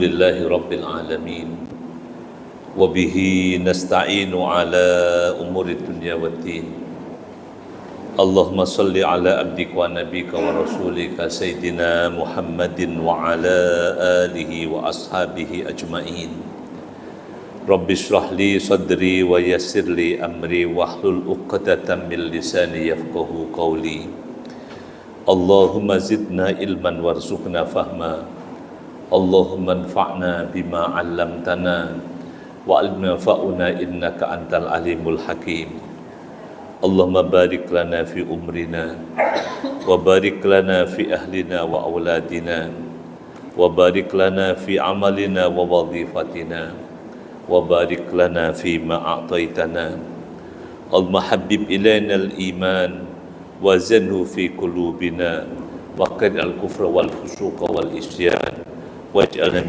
Alhamdulillahi Rabbil Alamin. Wabihi nasta'inu ala umuri dunya waddin. Allahumma salli ala abdika wa nabika wa rasulika Sayyidina Muhammadin wa ala alihi wa ashabihi ajma'in. Rabbi shrah li sadri wa yassir li amri wahlul 'uqdatam min lisani yafqahu qawli. Allahumma zidna ilman warzuqna fahma. Allahumma anfa'na bima 'allamtana wa 'allimna fa'una innaka antal alimul hakim. Allahumma barik lana fi umrina wa barik lana fi ahlina wa auladina wa barik lana fi amalina wa wadhifatina wa barik lana fi ma a'taitana. Allahumma habib ilaina al-iman wa zanhu fi qulubina wa qad al-kufra wal fusuqa wal isyan waj'alna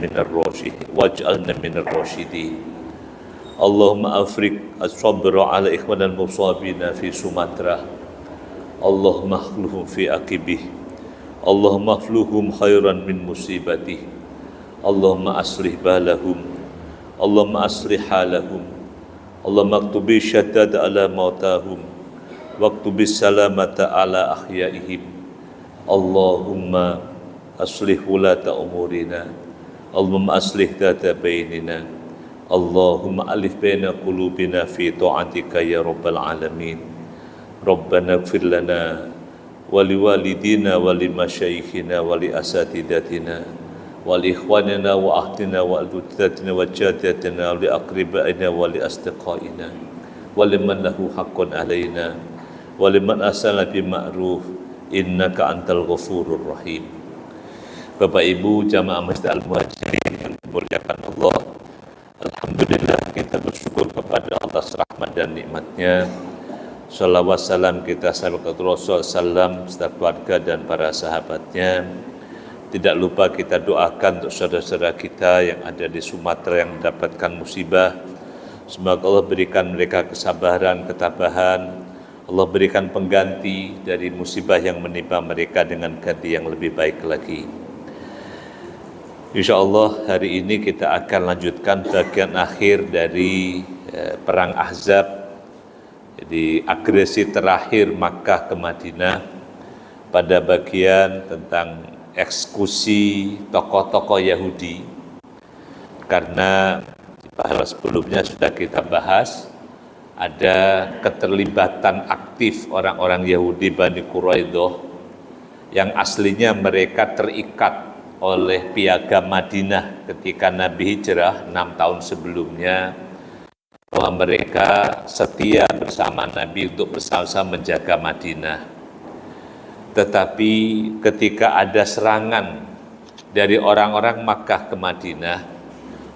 minar rasyidin. Allahumma afriq as-sabra ala ikhwanil musabina fi Sumatera. Allahumma akhluhum fi aqibih. Allahumma afluhum khairan min musibatih. Allahumma aslih balahum. Allahumma aslih halahum. Allahumma aktubi syaddada ala mautahum waktubi salamata ala ahyaihim. Allahumma aslih wulata umurina. Allahumma aslih data bainina. Allahumma alif baina qulubina fi ta'atika ya rabbal alamin. Rabbana ighfir lana wa liwalidina wa limasyayikhina wa li asatidatina wa li ikhwanina wa ahdina wa alwudatina wa jadatina wa li aqribaina wa li asdiqaina wa liman lahu haqqun alaina wa liman asala bi ma'ruf innaka antal ghafurur rahim. Bapak Ibu jamaah Masjid Al-Muhajirin yang dimuliakan Allah, alhamdulillah kita bersyukur kepada Allah rahmat dan nikmatnya. Salawat salam kita sahabat Rasul salam serta keluarga dan para sahabatnya. Tidak lupa kita doakan untuk saudara-saudara kita yang ada di Sumatera yang mendapatkan musibah. Semoga Allah berikan mereka kesabaran, ketabahan. Allah berikan pengganti dari musibah yang menimpa mereka dengan ganti yang lebih baik lagi. InsyaAllah hari ini kita akan lanjutkan bagian akhir dari Perang Ahzab. Jadi agresi terakhir Makkah ke Madinah pada bagian tentang eksekusi tokoh-tokoh Yahudi. Karena sebelumnya sudah kita bahas, ada keterlibatan aktif orang-orang Yahudi Bani Quraidah yang aslinya mereka terikat oleh piagam Madinah ketika Nabi hijrah 6 tahun sebelumnya, bahwa mereka setia bersama Nabi untuk bersama-sama menjaga Madinah. Tetapi ketika ada serangan dari orang-orang Makkah ke Madinah,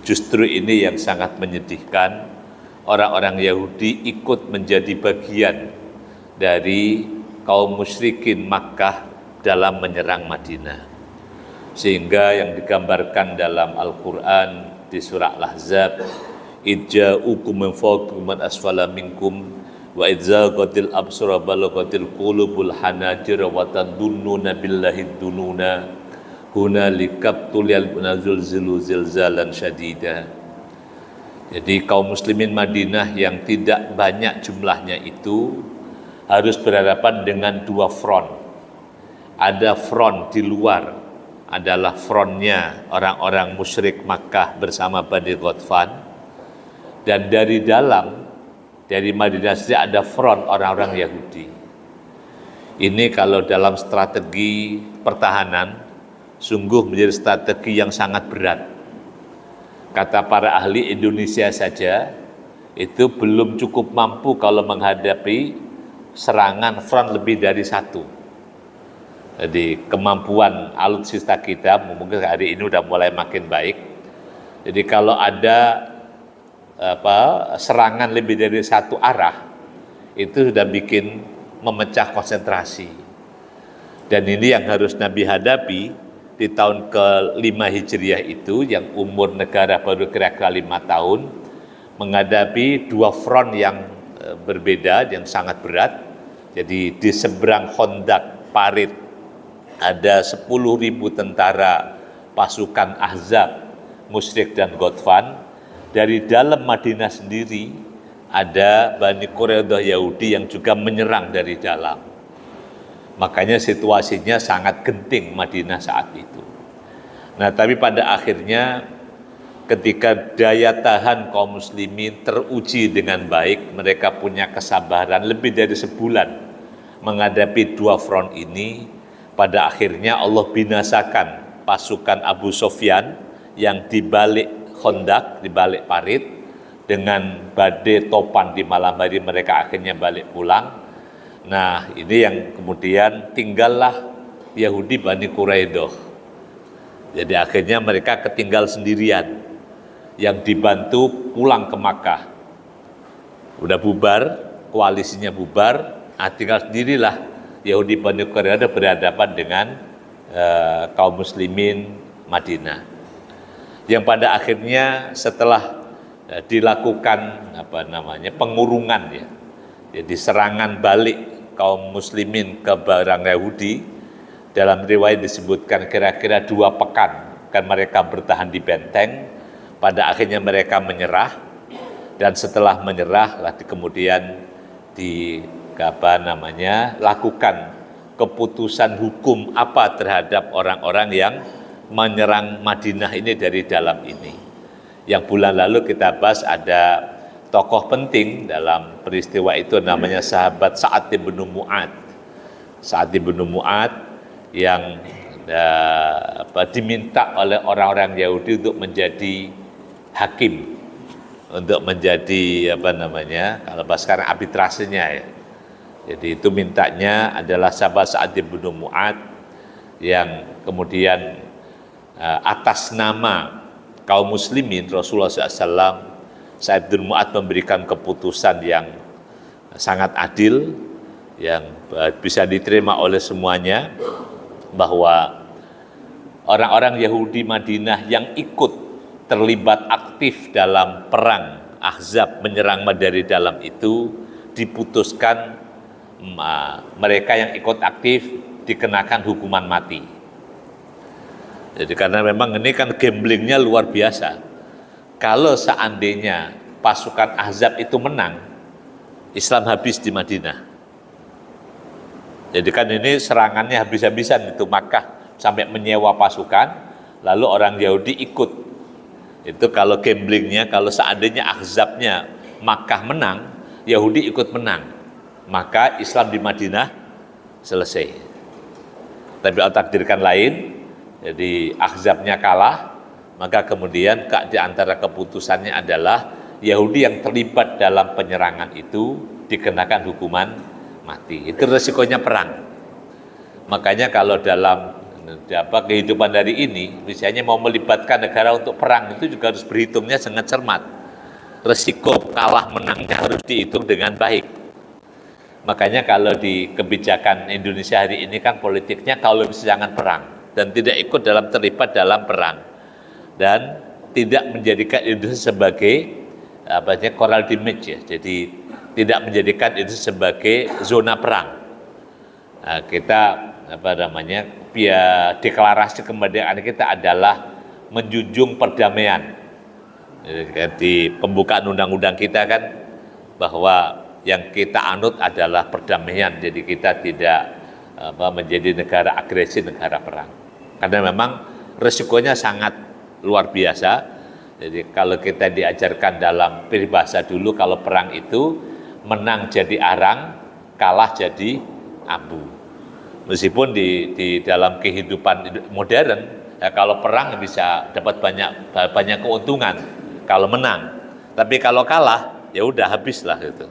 justru ini yang sangat menyedihkan. Orang-orang Yahudi ikut menjadi bagian dari kaum musyrikin Makkah dalam menyerang Madinah. Sehingga yang digambarkan dalam Al-Quran di surah Al-Ahzab, idja'ukum min fawqikum man asfala minkum wa idzaqatil absara balaghatil qulubul hanajir wa tadunnuna billahi dununa hunalika tuliyal munazzilu zilzalan syadida. Jadi kaum muslimin Madinah yang tidak banyak jumlahnya itu harus berhadapan dengan dua front. Ada front di luar, adalah frontnya orang-orang musyrik Makkah bersama Bani Ghatfan, dan dari dalam, dari Madinah saja ada front orang-orang Yahudi. Ini kalau dalam strategi pertahanan sungguh menjadi strategi yang sangat berat. Kata para ahli, Indonesia saja itu belum cukup mampu kalau menghadapi serangan front lebih dari satu. Jadi kemampuan alutsista kita mungkin hari ini udah mulai makin baik. Jadi kalau ada serangan lebih dari satu arah, itu sudah bikin memecah konsentrasi. Dan ini yang harus Nabi hadapi di tahun ke-5 Hijriah itu, yang umur negara baru kira-kira 5 tahun, menghadapi dua front yang berbeda, yang sangat berat. Jadi di seberang Khandaq, parit, ada 10.000 tentara pasukan Ahzab musyrik dan Ghatfan. Dari dalam Madinah sendiri ada Bani Quraidah Yahudi yang juga menyerang dari dalam. Makanya situasinya sangat genting Madinah saat itu. Nah, tapi pada akhirnya ketika daya tahan kaum muslimin teruji dengan baik, mereka punya kesabaran lebih dari sebulan menghadapi dua front ini. Pada akhirnya Allah binasakan pasukan Abu Sufyan yang di balik Khandaq, di balik parit, dengan badai topan di malam hari mereka akhirnya balik pulang. Nah, ini yang kemudian tinggallah Yahudi Bani Quraidah. Jadi akhirnya mereka ketinggal sendirian, yang dibantu pulang ke Makkah. Udah bubar, koalisinya bubar, tinggal sendirilah Yahudi Bani Quraidah berhadapan dengan kaum muslimin Madinah. Yang pada akhirnya setelah dilakukan pengurungan ya, jadi serangan balik kaum muslimin ke barang Yahudi, dalam riwayat disebutkan kira-kira 2 pekan kan mereka bertahan di benteng. Pada akhirnya mereka menyerah, dan setelah menyerah kemudian lakukan keputusan hukum apa terhadap orang-orang yang menyerang Madinah ini dari dalam ini. Yang bulan lalu kita bahas ada tokoh penting dalam peristiwa itu namanya sahabat Sa'ad bin Mu'adz. Sa'ad bin Mu'adz yang diminta oleh orang-orang Yahudi untuk menjadi hakim, untuk menjadi kalau bahas sekarang arbitrasenya ya. Jadi itu mintanya adalah sahabat Sa'ad bin Mu'adz yang kemudian atas nama kaum muslimin Rasulullah SAW, Sa'ad bin Mu'adz memberikan keputusan yang sangat adil, yang bisa diterima oleh semuanya, bahwa orang-orang Yahudi Madinah yang ikut terlibat aktif dalam perang Ahzab menyerang dari dalam itu diputuskan mereka yang ikut aktif dikenakan hukuman mati. Jadi karena memang ini kan gamblingnya luar biasa. Kalau seandainya pasukan Ahzab itu menang, Islam habis di Madinah. Jadi kan ini serangannya habis-habisan itu Makkah sampai menyewa pasukan, lalu orang Yahudi ikut. Itu kalau gamblingnya, kalau seandainya Ahzabnya Makkah menang, Yahudi ikut menang, maka Islam di Madinah selesai. Tapi Allah takdirkan lain, jadi Ahzabnya kalah, maka kemudian di antara keputusannya adalah Yahudi yang terlibat dalam penyerangan itu dikenakan hukuman mati. Itu resikonya perang. Makanya kalau dalam kehidupan hari ini, misalnya mau melibatkan negara untuk perang, itu juga harus berhitungnya sangat cermat. Resiko kalah menangnya harus dihitung dengan baik. Makanya kalau di kebijakan Indonesia hari ini kan politiknya kalau bisa jangan perang, dan tidak ikut terlibat dalam perang, dan tidak menjadikan Indonesia sebagai coral damage ya. Jadi tidak menjadikan itu sebagai zona perang. Nah, kita deklarasi kemerdekaan kita adalah menjunjung perdamaian. Di pembukaan undang-undang kita kan bahwa yang kita anut adalah perdamaian. Jadi kita tidak menjadi negara agresi, negara perang. Karena memang resikonya sangat luar biasa. Jadi kalau kita diajarkan dalam peribahasa dulu, kalau perang itu menang jadi arang, kalah jadi abu. Meskipun di dalam kehidupan modern, ya kalau perang bisa dapat banyak keuntungan kalau menang. Tapi kalau kalah, ya udah habislah gitu.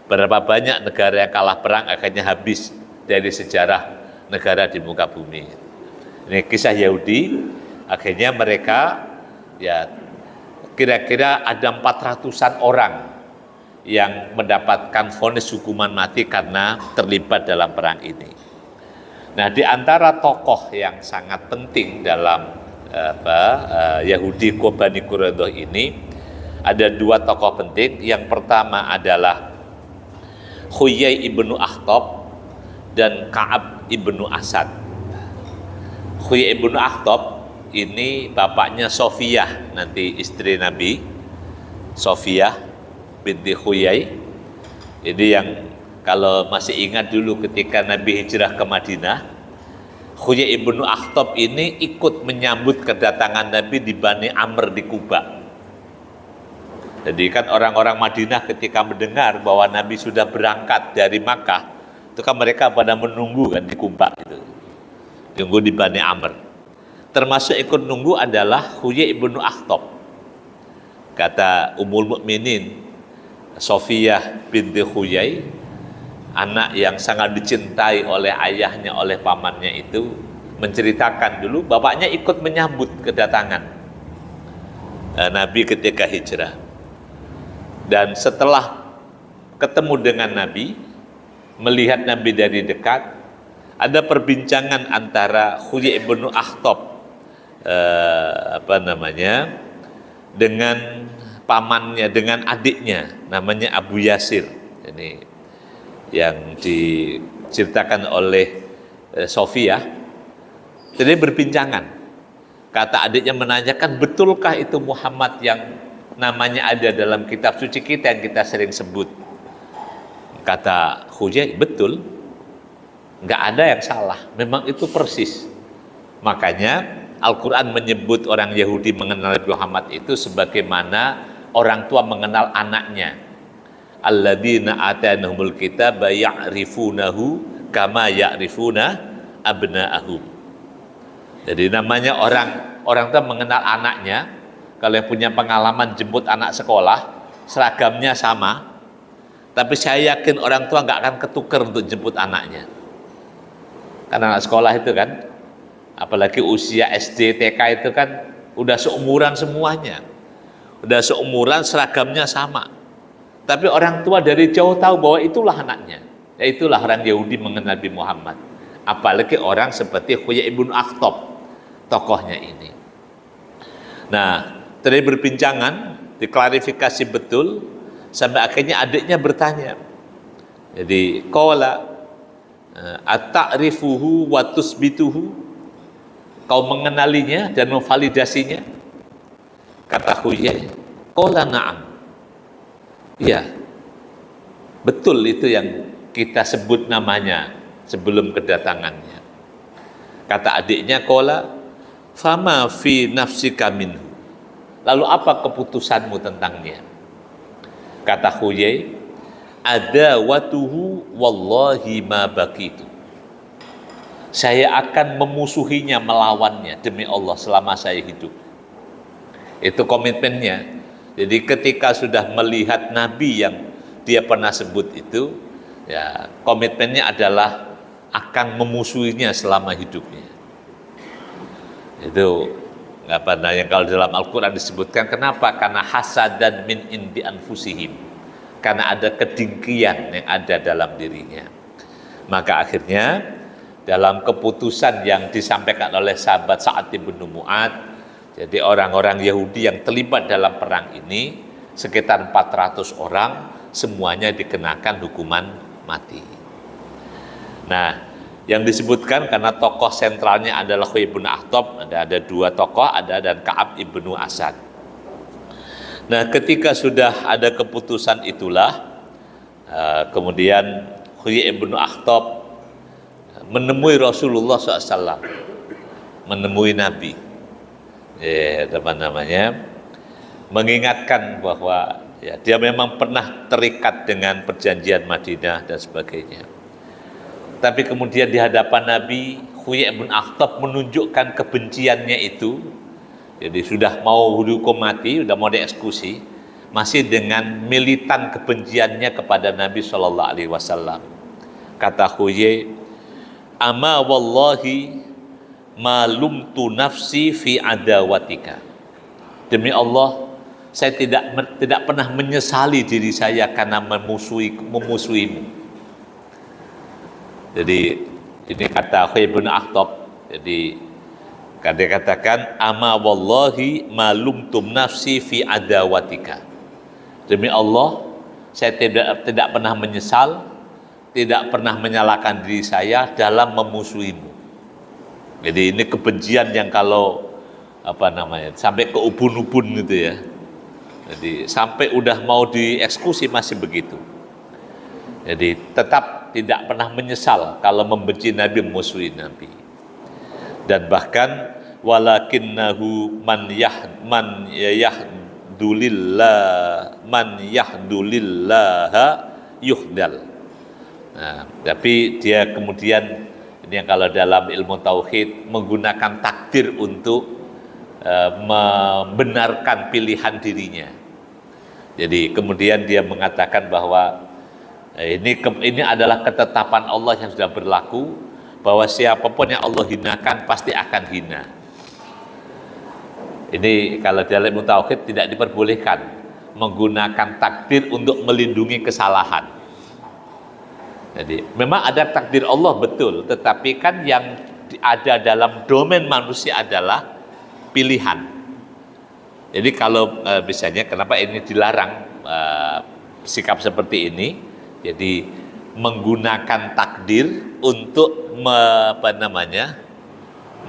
Berapa banyak negara yang kalah perang akhirnya habis dari sejarah negara di muka bumi. Ini kisah Yahudi, akhirnya mereka ya kira-kira ada 400-an orang yang mendapatkan vonis hukuman mati karena terlibat dalam perang ini. Nah, di antara tokoh yang sangat penting dalam Yahudi Bani Quraidah ini ada 2 tokoh penting. Yang pertama adalah Huyai ibnu Akhtab dan Ka'ab ibnu Asad. Huyai ibnu Akhtab ini bapaknya Sofiyah, nanti istri Nabi, Sofiyah binti Huyai. Ini yang kalau masih ingat dulu ketika Nabi hijrah ke Madinah, Huyai ibnu Akhtab ini ikut menyambut kedatangan Nabi di Bani Amr di Kuba. Jadi kan orang-orang Madinah ketika mendengar bahwa Nabi sudah berangkat dari Makkah, itu kan mereka pada menunggu kan di Kuba gitu. Tunggu di Bani Amr. Termasuk ikut nunggu adalah Huyai ibnu Akhtab. Kata Ummul Mukminin Sofiyah binti Huyai, anak yang sangat dicintai oleh ayahnya, oleh pamannya itu, menceritakan dulu bapaknya ikut menyambut kedatangan Nabi ketika hijrah. Dan setelah ketemu dengan Nabi, melihat Nabi dari dekat, ada perbincangan antara Huyai ibnu Akhtab dengan pamannya, dengan adiknya namanya Abu Yasir. Ini yang diceritakan oleh Sofiyah. Jadi berbincangan. Kata adiknya menanyakan, betulkah itu Muhammad yang namanya ada dalam kitab suci kita yang kita sering sebut? Kata Huyai, betul, nggak ada yang salah, memang itu persis. Makanya Al-Quran menyebut orang Yahudi mengenal Nabi Muhammad itu sebagaimana orang tua mengenal anaknya. Alladzina atanahumul kitaba ya'rifunahu kama ya'rifuna abna'ahum. Jadi namanya orang tua mengenal anaknya. Kalau yang punya pengalaman jemput anak sekolah, seragamnya sama, tapi saya yakin orang tua nggak akan ketukar untuk jemput anaknya. Karena anak sekolah itu kan, apalagi usia SD, TK itu kan udah seumuran semuanya, udah seumuran, seragamnya sama. Tapi orang tua dari jauh tahu bahwa itulah anaknya. Ya itulah orang Yahudi mengenal Nabi Muhammad. Apalagi orang seperti Huyai ibnu Akhtab, tokohnya ini. Nah, tadi berbincangan, diklarifikasi betul, sampai akhirnya adiknya bertanya. Jadi, qala at-ta'rifuhu wa tusbituhu, kau mengenalinya dan memvalidasinya? Kata Huyai, qala na'am. Iya, betul itu yang kita sebut namanya sebelum kedatangannya. Kata adiknya, qala fama fi nafsika minhu, lalu apa keputusanmu tentangnya? Kata Huyai, ada watuhu wallahi ma baqitu, saya akan memusuhinya, melawannya demi Allah selama saya hidup. Itu komitmennya. Jadi ketika sudah melihat Nabi yang dia pernah sebut itu, ya komitmennya adalah akan memusuhinya selama hidupnya. Itu yang kalau dalam Al-Quran disebutkan, kenapa? Karena hasadan min indi anfusihim, karena ada kedengkian yang ada dalam dirinya. Maka akhirnya dalam keputusan yang disampaikan oleh sahabat Sa'ad bin Mu'adz, jadi orang-orang Yahudi yang terlibat dalam perang ini sekitar 400 orang, semuanya dikenakan hukuman mati. Nah, yang disebutkan karena tokoh sentralnya adalah Huyai ibnu Akhtab, ada dua tokoh, ada dan Ka'ab ibnu Asad. Nah, ketika sudah ada keputusan itulah, kemudian Huyai ibnu Akhtab menemui Rasulullah SAW, menemui Nabi, mengingatkan bahwa ya, dia memang pernah terikat dengan perjanjian Madinah dan sebagainya. Tapi kemudian di hadapan Nabi, Huyai ibnu Akhtab menunjukkan kebenciannya itu. Jadi sudah mau dihukum mati, sudah mau dieksekusi, masih dengan militan kebenciannya kepada Nabi SAW. Kata Huyai, ama wallahi malumtu nafsi fi adawatika, demi Allah saya tidak pernah menyesali diri saya karena memusuhimu. Jadi ini kata Huyai ibnu Akhtab. Jadi dia katakan, ama wallahi malumtum nafsi fi adawatika, demi Allah saya tidak pernah menyesal, tidak pernah menyalahkan diri saya dalam memusuhimu. Jadi ini kebencian yang kalau sampai ke ubun-ubun gitu ya. Jadi sampai udah mau dieksekusi masih begitu. Jadi tetap tidak pernah menyesal kalau membenci Nabi, memusuhi Nabi. Dan bahkan walakinnahu man yahdulillaha yuhdal. Nah, tapi dia kemudian ini yang kalau dalam ilmu tauhid menggunakan takdir untuk membenarkan pilihan dirinya. Jadi kemudian dia mengatakan bahwa ini adalah ketetapan Allah yang sudah berlaku, bahwa siapapun yang Allah hinakan pasti akan hina. Ini kalau dalam ilmu tauhid tidak diperbolehkan menggunakan takdir untuk melindungi kesalahan. Jadi memang ada takdir Allah betul, tetapi kan yang ada dalam domain manusia adalah pilihan. Jadi kalau misalnya kenapa ini dilarang sikap seperti ini? Jadi menggunakan takdir untuk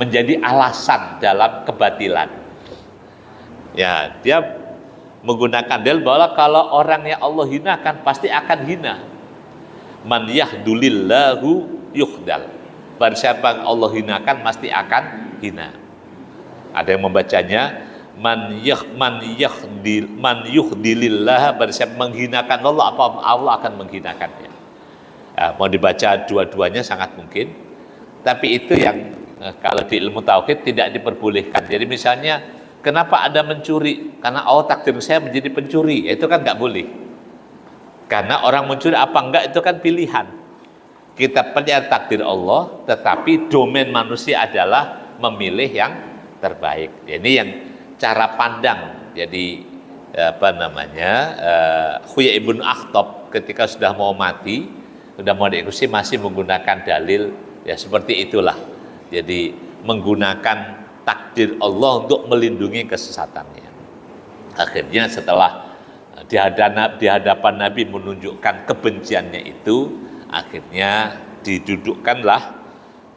menjadi alasan dalam kebatilan. Ya, dia menggunakan dalil bahwa kalau orang yang Allah hinakan pasti akan hina. Man yahdulillahu yuhdal. Barang siapa yang Allah hinakan pasti akan hina. Ada yang membacanya man yuhdilillah, barang siapa menghinakan Allah, Allah akan menghinakannya. Mau dibaca dua-duanya sangat mungkin, tapi itu yang kalau di ilmu tauhid tidak diperbolehkan. Jadi misalnya kenapa ada mencuri? Karena Allah takdir saya menjadi pencuri, itu kan nggak boleh. Karena orang mencuri apa enggak itu kan pilihan. Kita percaya takdir Allah, tetapi domain manusia adalah memilih yang terbaik. Ini yang cara pandang. Jadi Huyai ibn Akhtab ketika sudah mau mati, sudah mau dieksekusi, masih menggunakan dalil ya seperti itulah. Jadi menggunakan takdir Allah untuk melindungi kesesatannya. Akhirnya setelah di hadapan Nabi menunjukkan kebenciannya itu, akhirnya didudukkanlah.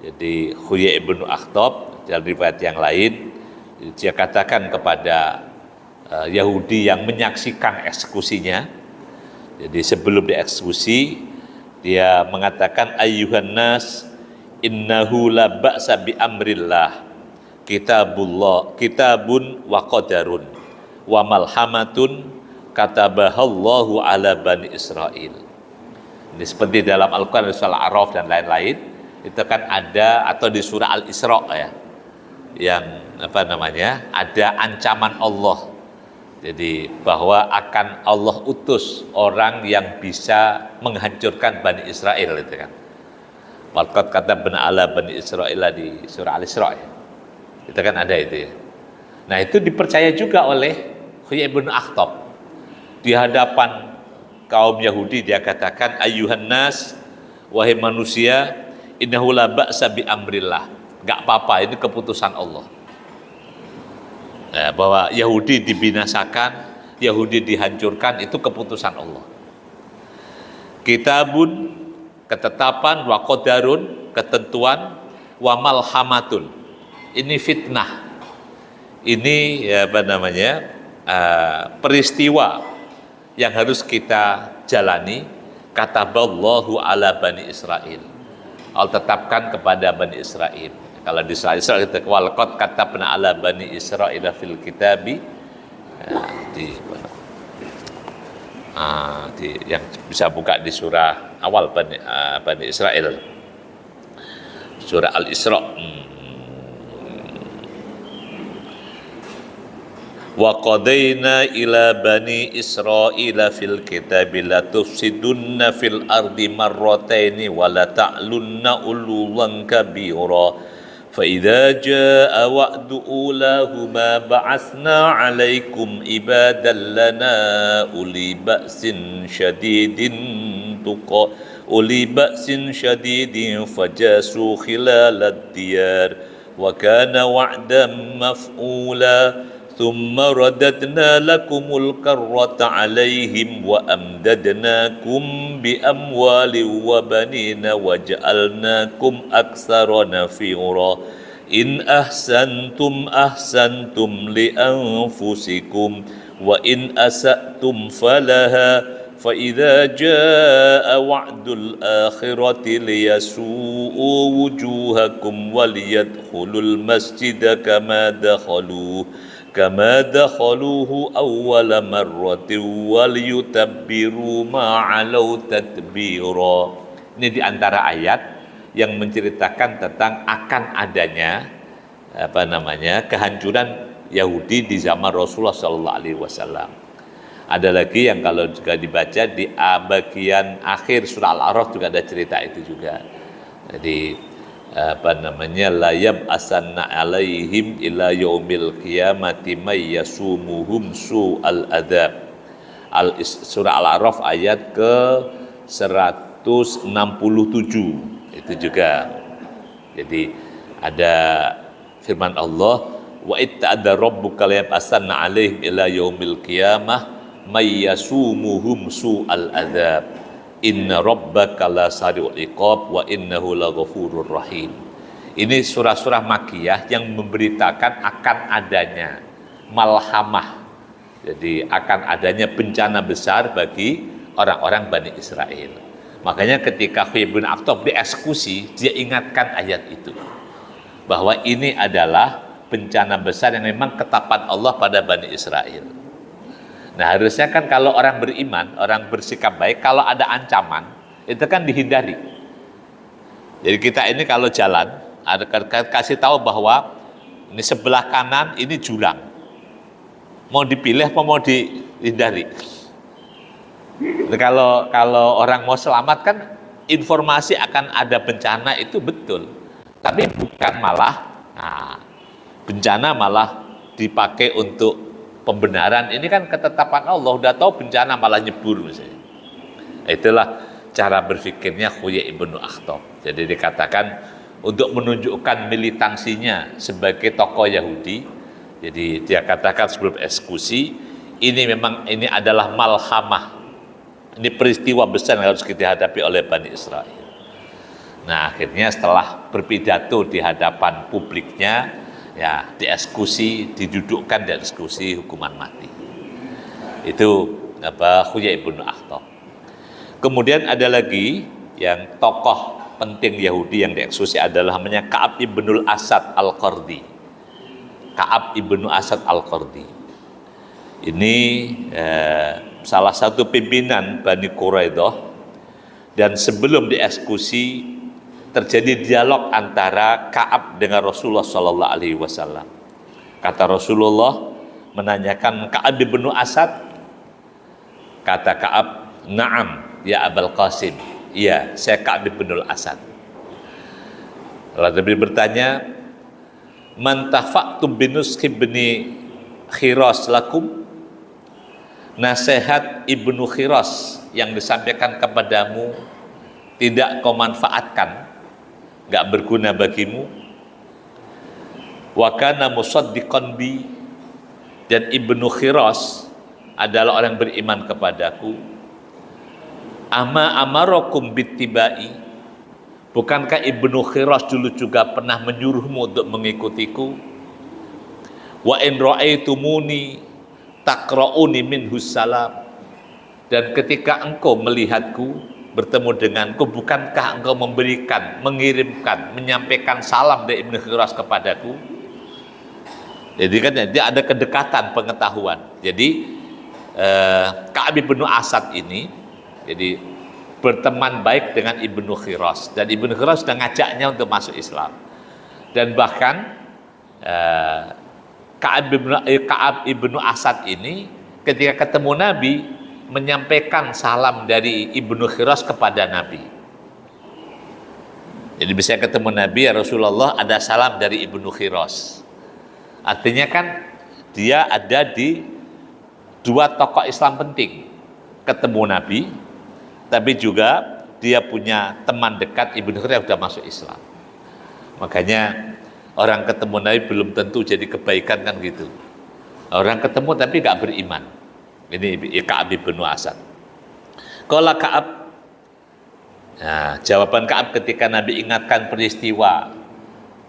Jadi Huyai ibn Akhtab dalam riwayat yang lain, dia katakan kepada Yahudi yang menyaksikan eksekusinya. Jadi sebelum dieksekusi, dia mengatakan ayyuhan nas innahu la ba'sa bi amrillah kitabun wa qadarun wa malhamatun katabahallahu ala bani Israel. Ini seperti dalam Al-Quran, surah Al-A'raf dan lain-lain, itu kan ada, atau di surah Al-Isra ya, yang ada ancaman Allah. Jadi bahwa akan Allah utus orang yang bisa menghancurkan Bani Israel itu kan. Walqad katabna ala Bani Israel di surah Al-Isra ya. Itu kan ada itu ya. Nah itu dipercaya juga oleh Huyai ibn Akhtab. Di hadapan kaum Yahudi dia katakan ayyuhan nas, wahai manusia, innahu la ba'sa bi amrillah. Enggak apa-apa, ini keputusan Allah. Bahwa Yahudi dibinasakan, Yahudi dihancurkan, itu keputusan Allah. Kitabun, ketetapan, wa qadarun, ketentuan, wa malhamatun, ini fitnah. Ini peristiwa yang harus kita jalani. Kataballahu ala Bani Israel, Allah tetapkan kepada Bani Israel. Kalau di surah Isra kita walqad katabna ala Bani Israil fil kitabi, yang bisa buka di surah awal Bani Israel, surah Al-Isra. Wa qadaina ila Bani Israil fil kitabi la tufsidunna fil ardi marrataini wa la ta'lunna uluwan kabira. فإذا جاء وعد أولاهما بعثنا عليكم عبادا لنا أولي بأس شديد فجاسوا خلال الديار وكان وعدا مفعولا ثم رددنا لكم الكرة عليهم وأمددناكم بأموال وبنين وجعلناكم أكثر نفيرا In ahsantum li anfusikum wa in asa'tum falaha فَإِذَا جَاءَ وَعْدُ الْآخِرَةِ لِيَسُوءُوا وُجُوهَكُمْ وَلِيَدْخُلُوا الْمَسْجِدَ كَمَا دَخَلُوهُ أَوَّلَ مَرَّةٍ وَلِيُتَبِّرُوا مَا عَلَوْا تَتْبِيرًا. Ini di antara ayat yang menceritakan tentang akan adanya kehancuran Yahudi di zaman Rasulullah SAW. Ada lagi yang kalau juga dibaca di bagian akhir surah Al-A'raf juga ada cerita itu juga. Jadi la yab'asanna alaihim ila yaumil qiyamati may yasumuhum su'al adzab. Surah Al-A'raf ayat ke 167 itu juga. Jadi ada firman Allah, wa itta'adha rabbuka la yab'asanna alaihim ila yaumil qiyamah may yasumuhum su'al adzab inna rabbaka la sari'ul iqab wa innahu laghafurur rahim. Ini surah-surah Makkiyah yang memberitakan akan adanya malhamah, jadi akan adanya bencana besar bagi orang-orang Bani Israel. Makanya ketika Huyai bin Akhtab dieksekusi, dia ingatkan ayat itu bahwa ini adalah bencana besar yang memang ketetapan Allah pada Bani Israel. Nah, harusnya kan kalau orang beriman, orang bersikap baik, kalau ada ancaman, itu kan dihindari. Jadi kita ini kalau jalan, ada kasih tahu bahwa ini sebelah kanan ini jurang. Mau dipilih apa mau dihindari? Nah, kalau orang mau selamat kan informasi akan ada bencana itu betul. Tapi bukan malah, bencana malah dipakai untuk pembenaran. Ini kan ketetapan Allah, udah tahu bencana malah nyebur misalnya. Itulah cara berpikirnya Huyai bin Akhtab. Jadi dikatakan untuk menunjukkan militansinya sebagai tokoh Yahudi. Jadi dia katakan sebelum eksekusi, ini adalah malhamah. Ini peristiwa besar yang harus kita hadapi oleh Bani Israel. Nah, akhirnya setelah berpidato di hadapan publiknya, ya dieksekusi, didudukkan di eksekusi hukuman mati. Itu Huyai bin Akhtab. Kemudian ada lagi yang tokoh penting Yahudi yang dieksekusi adalah namanya Ka'ab ibnul Asad al-Qardi. Ka'ab ibnu Asad al-Qardi. Ini salah satu pimpinan Bani Quraidah, dan sebelum dieksekusi terjadi dialog antara Ka'ab dengan Rasulullah SAW. Kata Rasulullah menanyakan Ka'ab bin Asad, kata Ka'ab, "Na'am ya Abul Qasim." Iya, saya Ka'ab bin Asad. Lalu Nabi bertanya, "Man tafa'tum binuskhi ibni Khiras lakum?" Nasihat Ibnu Khiras yang disampaikan kepadamu tidak kau manfaatkan, gak berguna bagimu. Wa kana musaddiqan bi, dan Ibnu Khiras adalah orang beriman kepadaku. Ama amarakum bittibai, bukankah Ibnu Khiras dulu juga pernah menyuruhmu untuk mengikutiku? Wa in ra'aitumuni taqra'uni minhu salam, dan ketika engkau melihatku, bertemu denganku, bukankah engkau memberikan, mengirimkan, menyampaikan salam dari Ibnu Khiras kepadaku? Jadi kan dia ada kedekatan pengetahuan. Jadi Ka'ab bin Asad ini jadi berteman baik dengan Ibnu Khiras, dan Ibnu Khiras sudah ngajaknya untuk masuk Islam. Dan bahkan Ka'ab ibnu Asad ini ketika ketemu Nabi menyampaikan salam dari Ibnu Khiras kepada Nabi. Jadi bisa ketemu Nabi, ya Rasulullah, ada salam dari Ibnu Khiras. Artinya kan dia ada di dua tokoh Islam penting, ketemu Nabi, tapi juga dia punya teman dekat Ibnu Khiras yang sudah masuk Islam. Makanya orang ketemu Nabi belum tentu jadi kebaikan kan gitu. Orang ketemu tapi gak beriman. Ini Ka'ab bin Asad. Qala Ka'ab, nah, jawaban Ka'ab ketika Nabi ingatkan peristiwa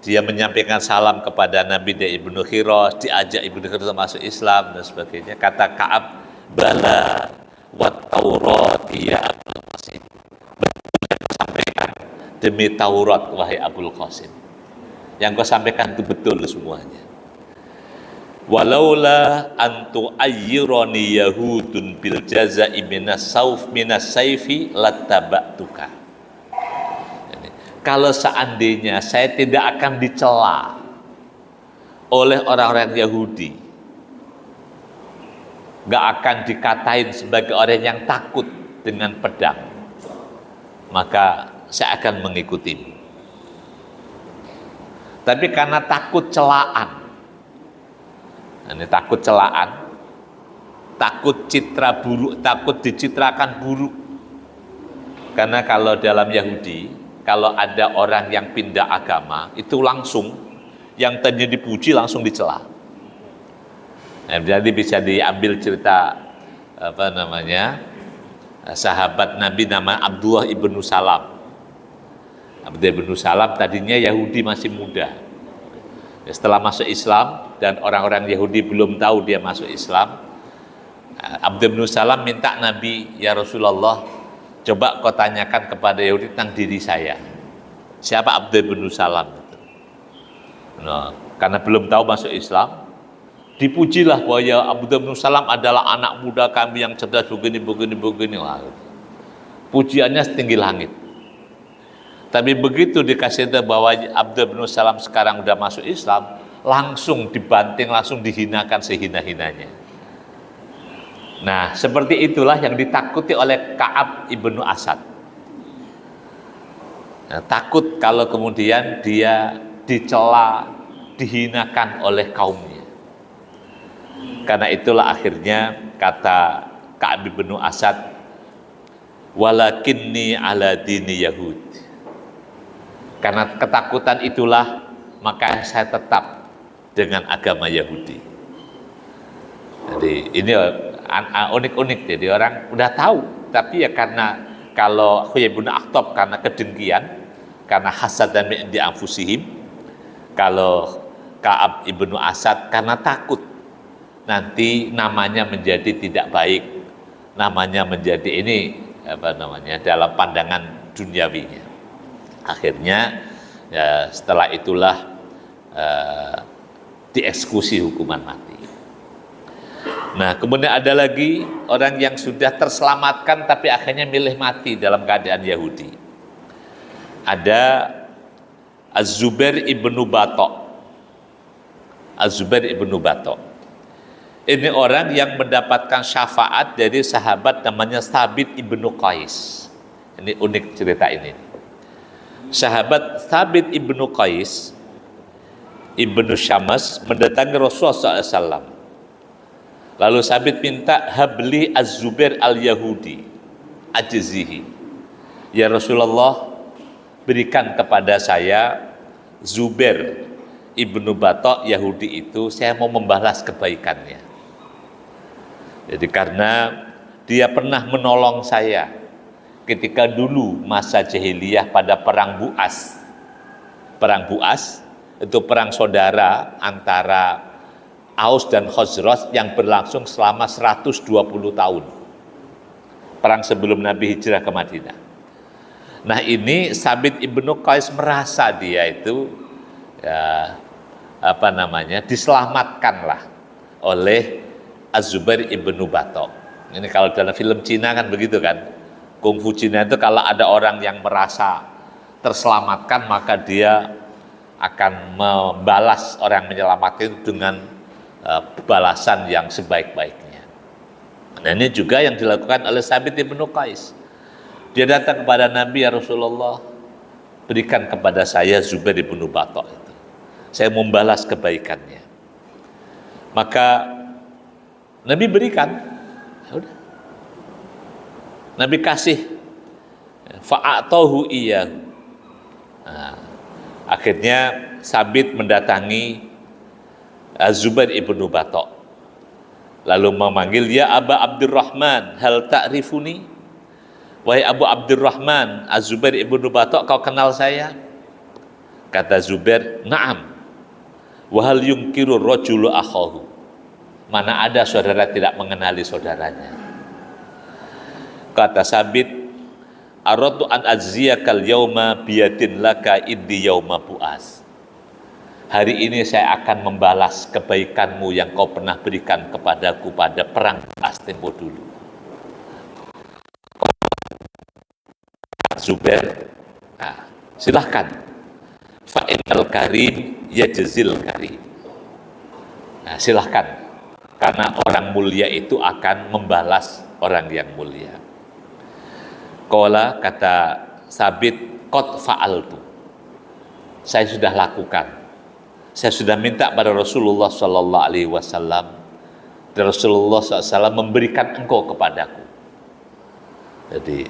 Dia menyampaikan salam kepada Nabi dari Ibnu Khiros, diajak Ibnu Khiros masuk Islam dan sebagainya. Kata Ka'ab, bala wat Taurat ya Abul Qasim. Sampaikan demi Taurat wahai Abul Qasim. Yang kau sampaikan itu betul semuanya. Walaula antu ayyirani yahudun bil jaza'i minas saifi lattaba'tuka. Kalau seandainya saya tidak akan dicela oleh orang-orang Yahudi, gak akan dikatain sebagai orang yang takut dengan pedang, maka saya akan mengikutimu. Tapi karena takut celaan, ini takut celaan, takut citra buruk, takut dicitrakan buruk. Karena kalau dalam Yahudi, kalau ada orang yang pindah agama, itu langsung yang tadinya dipuji langsung dicela. Nah, jadi bisa diambil cerita sahabat Nabi nama Abdullah ibnu Salam. Abdullah ibnu Salam tadinya Yahudi masih muda. Setelah masuk Islam dan orang-orang Yahudi belum tahu dia masuk Islam, Abdullah ibnu Salam minta Nabi, ya Rasulullah, coba kau tanyakan kepada Yahudi tentang diri saya. Siapa Abdullah ibnu Salam? Nah, karena belum tahu masuk Islam, dipujilah bahwa ya Abdullah ibnu Salam adalah anak muda kami yang cerdas begini. Wah, pujiannya setinggi langit. Tapi begitu dikasih tahu bahwa Abdullah ibnu Salam sekarang udah masuk Islam, langsung dibanting, langsung dihinakan sehina-hinanya. Nah, seperti itulah yang ditakuti oleh Ka'ab ibnu Asad. Nah, takut kalau kemudian dia dicela, dihinakan oleh kaumnya. Karena itulah akhirnya kata Ka'ab ibnu Asad, walakinni ala dini Yahud. Karena ketakutan itulah maka saya tetap dengan agama Yahudi. Jadi ini unik-unik, jadi orang udah tahu, tapi ya karena kalau Huyai bin Akhtab karena kedengkian, karena hasad dan di anfusihim, kalau Ka'ab ibnu Asad karena takut nanti namanya menjadi tidak baik, namanya menjadi ini dalam pandangan duniawinya. Akhirnya ya, setelah itulah dieksekusi hukuman mati. Nah, kemudian ada lagi orang yang sudah terselamatkan tapi akhirnya milih mati dalam keadaan Yahudi. Ada Az-Zubair ibnu Batok. Az-Zubair ibnu Batok. Ini orang yang mendapatkan syafaat dari sahabat namanya Thabit ibnu Qais. Ini unik cerita ini. Sahabat Thabit ibnu Qais ibnu Syammas mendatangi Rasulullah SAW. Lalu Thabit minta, habli Az-Zubair al-Yahudi ajzihi. Ya Rasulullah, berikan kepada saya Zubair ibnu Batok Yahudi itu, saya mau membalas kebaikannya. Jadi karena dia pernah menolong saya ketika dulu masa jahiliyah pada perang Bu'as. Perang Bu'as itu perang saudara antara Aus dan Khazraj yang berlangsung selama 120 tahun. Perang sebelum Nabi hijrah ke Madinah. Nah, ini Thabit ibnu Qais merasa dia itu diselamatkanlah oleh Az-Zubair ibnu Batok. Ini kalau dalam film Cina kan begitu kan. Kungfu Cina itu kalau ada orang yang merasa terselamatkan, maka dia akan membalas orang yang menyelamatkan itu dengan balasan yang sebaik-baiknya. Nah, ini juga yang dilakukan oleh Thabit ibnu Qais. Dia datang kepada Nabi, ya Rasulullah, berikan kepada saya Zubair ibnu Batok itu. Saya membalas kebaikannya. Maka Nabi berikan. Ya udah. Nabi kasih, fa'atohu iyyahu. Nah, akhirnya Thabit mendatangi Az-Zubair ibnu Batok, lalu memanggil, ya Aba Abdurrahman, hal ta'rifuni? Wahai Abu Abdurrahman, Az-Zubair ibnu Batok, kau kenal saya? Kata Zubair, "Na'am. Wa hal yunkiru rajulu akhahu." Mana ada saudara tidak mengenali saudaranya. Kata Sabit, "Aradu an aziyakal yauma biyadin laka iddi yauma bu'as." Hari ini saya akan membalas kebaikanmu yang kau pernah berikan kepadaku pada perang Bu'as tempo dulu. Zubair, nah, silahkan. Fa'inal karim yajzil karim. Nah, silahkan. Karena orang mulia itu akan membalas orang yang mulia. Qala, kata Sabit, qad fa'altu. Saya sudah lakukan. Saya sudah minta pada Rasulullah Sallallahu Alaihi Wasallam, dan Rasulullah SAW memberikan engkau kepadaku. Jadi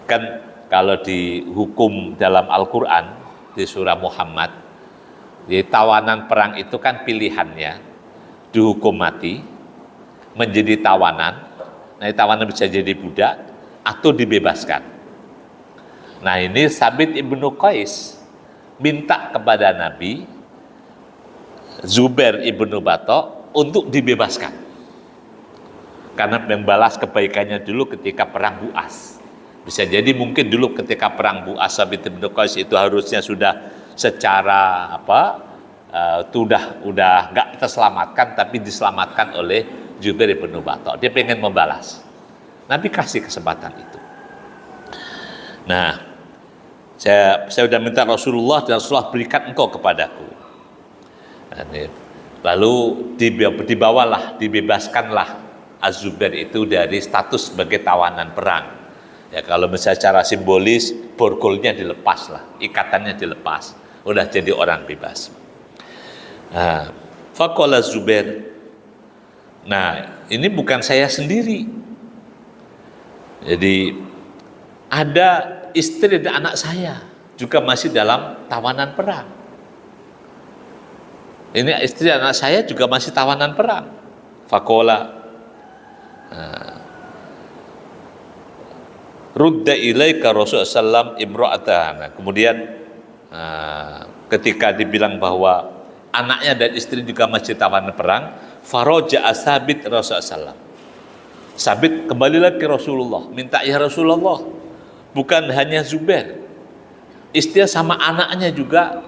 kan kalau dihukum dalam Al-Quran di surah Muhammad, di tawanan perang itu kan pilihannya dihukum mati, menjadi tawanan. Nah, tawanan bisa jadi budak atau dibebaskan. Nah, ini Sabit ibnu Qais minta kepada Nabi Zubair ibnu Bato untuk dibebaskan, karena membalas kebaikannya dulu ketika perang Bu'as. Bisa jadi mungkin dulu ketika perang Bu'as, Sabit ibnu Qais itu harusnya sudah secara udah nggak terselamatkan, tapi diselamatkan oleh Zubair ibnu Bato. Dia pengen membalas. Nabi kasih kesempatan itu. Nah, saya sudah minta Rasulullah, dan Rasulullah berikan engkau kepadaku. Lalu dibebaskanlah Az-Zubair itu dari status sebagai tawanan perang. Ya, kalau misalnya secara simbolis, borgolnya dilepas lah, ikatannya dilepas, udah jadi orang bebas. Nah, faqala Zubair. Nah, ini bukan saya sendiri. Jadi ada istri dan anak saya juga masih dalam tawanan perang. Ini istri anak saya juga masih tawanan perang. Faqala, rudda ilaika Rasulullah sallam imra'atana. Kemudian ketika dibilang bahwa anaknya dan istri juga masih tawanan perang, faraja'a Sabit Rasulullah sallam. Sabit kembali lagi ke Rasulullah, minta, ya Rasulullah, bukan hanya Zubair, istri sama anaknya juga,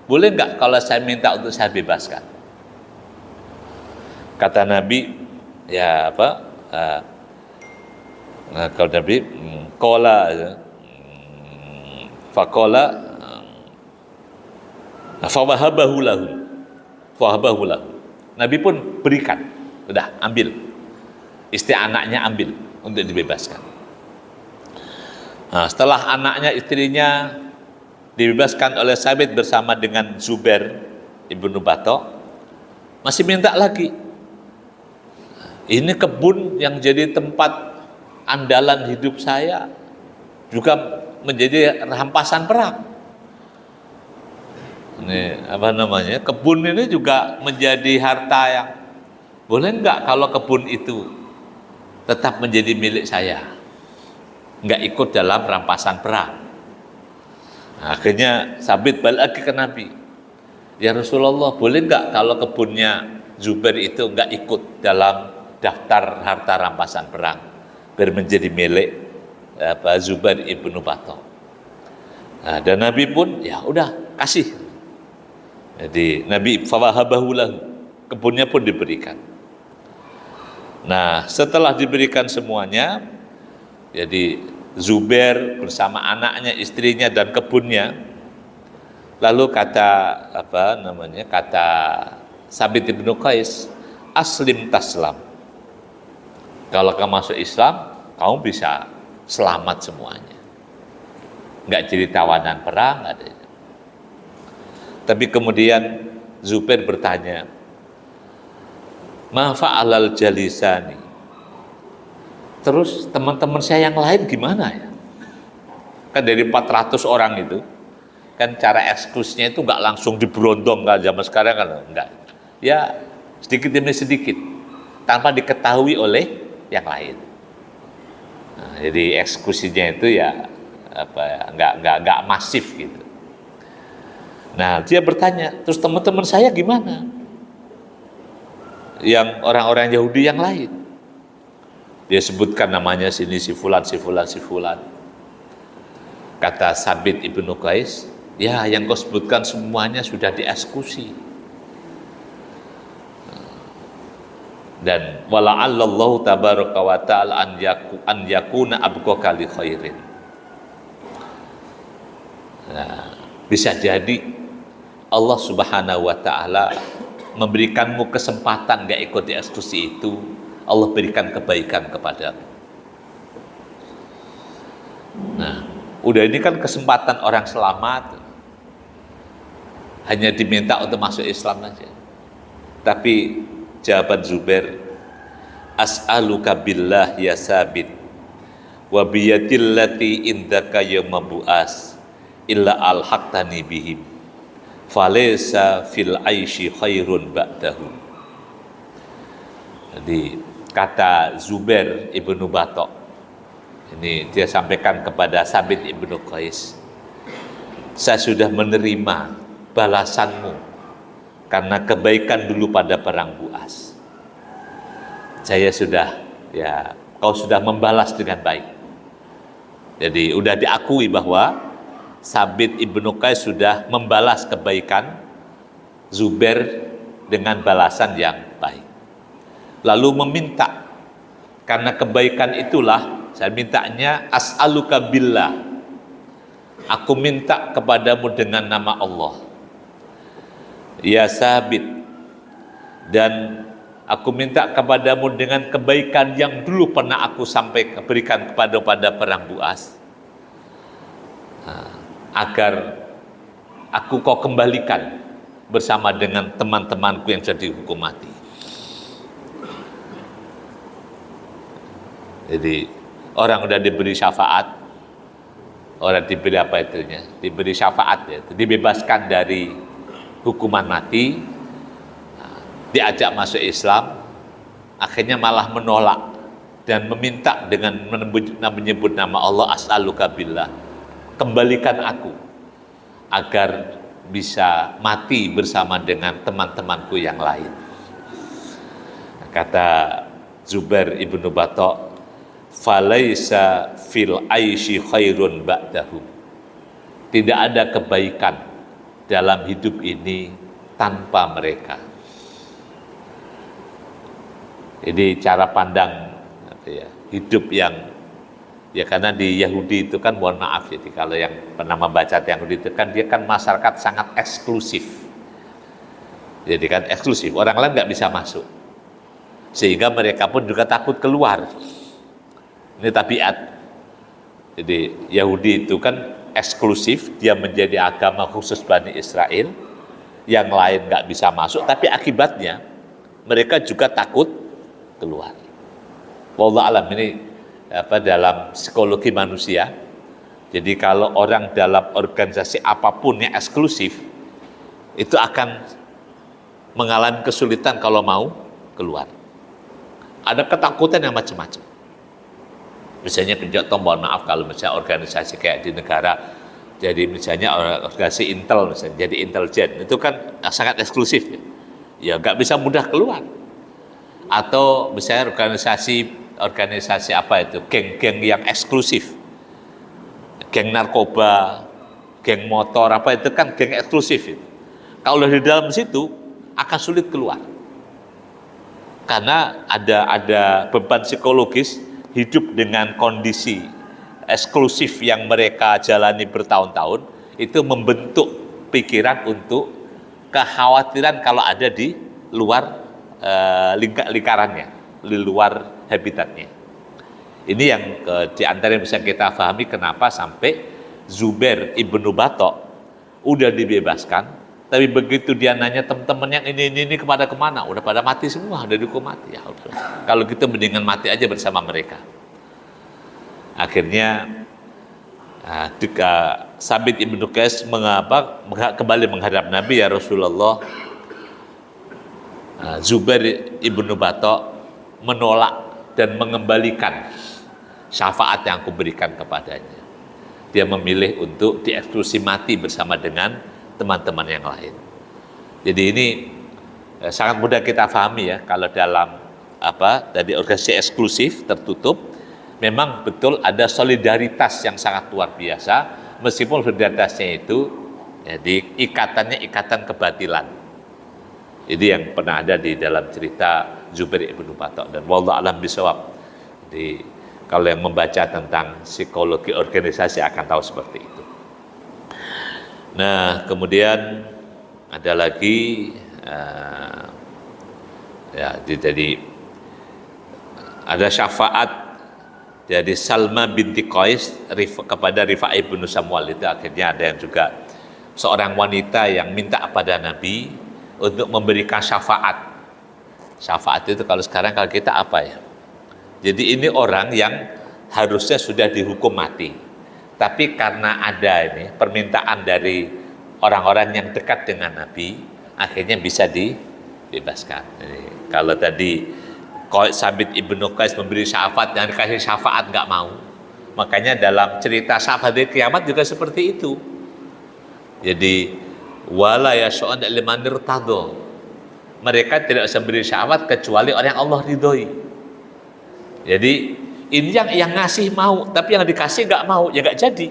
boleh nggak kalau saya minta untuk saya bebaskan? Kata Nabi, ya apa? Kalau Nabi, qala, faqala, fawahabahu lahu. Nabi pun berikan, udah ambil, istri anaknya ambil untuk dibebaskan. Nah, setelah anaknya, istrinya dibebaskan oleh Sabit bersama dengan Zubair ibnu Bato, masih minta lagi. Ini kebun yang jadi tempat andalan hidup saya juga menjadi rampasan perang. Ini apa namanya? Kebun ini juga menjadi harta yang, boleh enggak kalau kebun itu tetap menjadi milik saya, enggak ikut dalam rampasan perang? Akhirnya Sabit balik lagi ke Nabi, ya Rasulullah, boleh enggak kalau kebunnya Zubair itu enggak ikut dalam daftar harta rampasan perang, biar menjadi milik Zubair ibnu Bato. Nah, dan Nabi pun ya udah kasih. Jadi Nabi fawahabahu lahu, kebunnya pun diberikan. Nah, setelah diberikan semuanya, jadi Zubair bersama anaknya, istrinya, dan kebunnya. Lalu kata kata Sabit ibnu Qais, aslim taslam. Kalau kamu masuk Islam, kamu bisa selamat semuanya. Nggak jadi tawanan perang, nggak ada. Tapi kemudian Zubair bertanya, ma fa'alal jalisani. Terus teman-teman saya yang lain gimana ya? Kan dari 400 orang itu, kan cara eksekusinya itu nggak langsung diberondong, nggak zaman sekarang kan, enggak. Ya sedikit demi sedikit, tanpa diketahui oleh yang lain. Nah, jadi eksekusinya itu ya nggak masif gitu. Nah, dia bertanya, terus teman-teman saya gimana? Yang orang-orang Yahudi yang lain. Dia sebutkan namanya sini si fulan, si fulan, si fulan. Kata Sabit ibnu Qais, ya yang kau sebutkan semuanya sudah dieksekusi. Dan wala'allallahu tabaraka wa ta'ala an yakuna abqaka li khairin. Nah, bisa jadi Allah Subhanahu wa taala memberikanmu kesempatan gak ikut dieksekusi itu, Allah berikan kebaikan kepadamu. Nah, udah ini kan kesempatan orang selamat, hanya diminta untuk masuk Islam aja. Tapi jawaban Zubair, as'aluka billah ya Sabit wa biyadillati indaka yawma bu'as illa alhaqtani bihim falaysa fil aishi khairun ba'dahu. Jadi kata Zubair ibnu Batok, ini dia sampaikan kepada Sabit ibnu Qais, saya sudah menerima balasanmu karena kebaikan dulu pada perang Bu'as. Saya sudah, ya kau sudah membalas dengan baik. Jadi udah diakui bahwa Sabit ibnu Qais sudah membalas kebaikan Zubair dengan balasan yang baik. Lalu meminta, karena kebaikan itulah saya mintanya as'aluka billah, aku minta kepadamu dengan nama Allah ya Sabit, dan aku minta kepadamu dengan kebaikan yang dulu pernah aku berikan pada perang Bu'as, agar aku kau kembalikan bersama dengan teman-temanku yang sudah dihukum mati. Jadi orang udah diberi syafaat, orang diberi apa itunya, diberi syafaat ya, dibebaskan dari hukuman mati, diajak masuk Islam, akhirnya malah menolak dan meminta dengan menyebut nama Allah, as'aluka billah, kembalikan aku agar bisa mati bersama dengan teman-temanku yang lain. Kata Zubair ibnu Batok, falaisa fil aishi khairun ba'dahu, tidak ada kebaikan dalam hidup ini tanpa mereka. Ini cara pandang hidup yang, ya karena di Yahudi itu kan, mohon maaf, jadi kalau yang pernah membaca Yahudi itu kan dia kan masyarakat sangat eksklusif. Jadi kan eksklusif, orang lain nggak bisa masuk, sehingga mereka pun juga takut keluar. Ini tabiat. Jadi Yahudi itu kan eksklusif, dia menjadi agama khusus Bani Israel, yang lain nggak bisa masuk, tapi akibatnya mereka juga takut keluar. Wallahu alam, ini dalam psikologi manusia. Jadi kalau orang dalam organisasi apapun yang eksklusif, itu akan mengalami kesulitan kalau mau keluar. Ada ketakutan yang macam-macam. Misalnya contoh, mohon maaf, kalau misalnya organisasi kayak di negara, jadi misalnya organisasi intel, misalnya jadi intelijen, itu kan sangat eksklusif ya nggak bisa mudah keluar. Atau misalnya organisasi apa itu, geng-geng yang eksklusif, geng narkoba, geng motor, apa itu kan geng eksklusif itu. Kalau di dalam situ akan sulit keluar, karena ada beban psikologis hidup dengan kondisi eksklusif yang mereka jalani bertahun-tahun, itu membentuk pikiran untuk kekhawatiran kalau ada di luar lingkarannya, di luar habitatnya. Ini yang di antara yang bisa kita pahami kenapa sampai Zubair ibnu Batok udah dibebaskan, tapi begitu dia nanya teman-teman yang ini kemana, udah pada mati semua, udah dihukum mati. Ya udah, kalau gitu mendingan mati aja bersama mereka. Akhirnya Sabit ibnu Qais kembali menghadap Nabi, ya Rasulullah, Zubair ibnu Batok menolak dan mengembalikan syafaat yang aku berikan kepadanya. Dia memilih untuk dieksekusi mati bersama dengan teman-teman yang lain. Jadi ini sangat mudah kita pahami ya, kalau dalam tadi organisasi eksklusif tertutup, memang betul ada solidaritas yang sangat luar biasa, meskipun solidaritasnya itu jadi ikatannya ikatan kebatilan. Ini yang pernah ada di dalam cerita Zubair ibnu Batok, dan wallahu a'lam bishawab. Jadi kalau yang membaca tentang psikologi organisasi akan tahu seperti itu. Nah, kemudian ada lagi jadi ada syafaat dari Salma binti Qais kepada Rifa'ah ibnu Samwal. Itu akhirnya ada yang juga seorang wanita yang minta kepada Nabi untuk memberikan syafaat. Syafaat itu kalau sekarang kalau kita apa ya? Jadi ini orang yang harusnya sudah dihukum mati, tapi karena ada ini permintaan dari orang-orang yang dekat dengan Nabi, akhirnya bisa dibebaskan. Jadi, kalau tadi Sabit ibnu Qais memberi syafaat, yang dikasih syafaat nggak mau. Makanya dalam cerita syafaat di kiamat juga seperti itu. Jadi wala yash'un liman irtadha. Mereka tidak bisa beri syafaat kecuali orang yang Allah ridhoi. Jadi ini yang ngasih mau, tapi yang dikasih nggak mau, ya nggak jadi.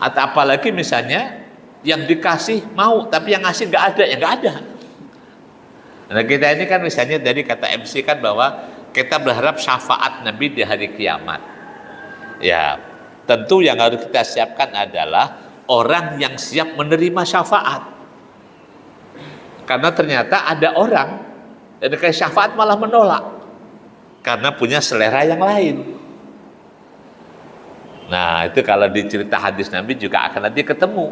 Atau apalagi misalnya yang dikasih mau, tapi yang ngasih nggak ada, ya nggak ada. Nah kita ini kan misalnya dari kata MC kan bahwa kita berharap syafaat Nabi di hari kiamat. Ya tentu yang harus kita siapkan adalah orang yang siap menerima syafaat. Karena ternyata ada orang yang dikasih syafaat malah menolak karena punya selera yang lain. Nah itu kalau di cerita hadis Nabi juga akan nanti ketemu.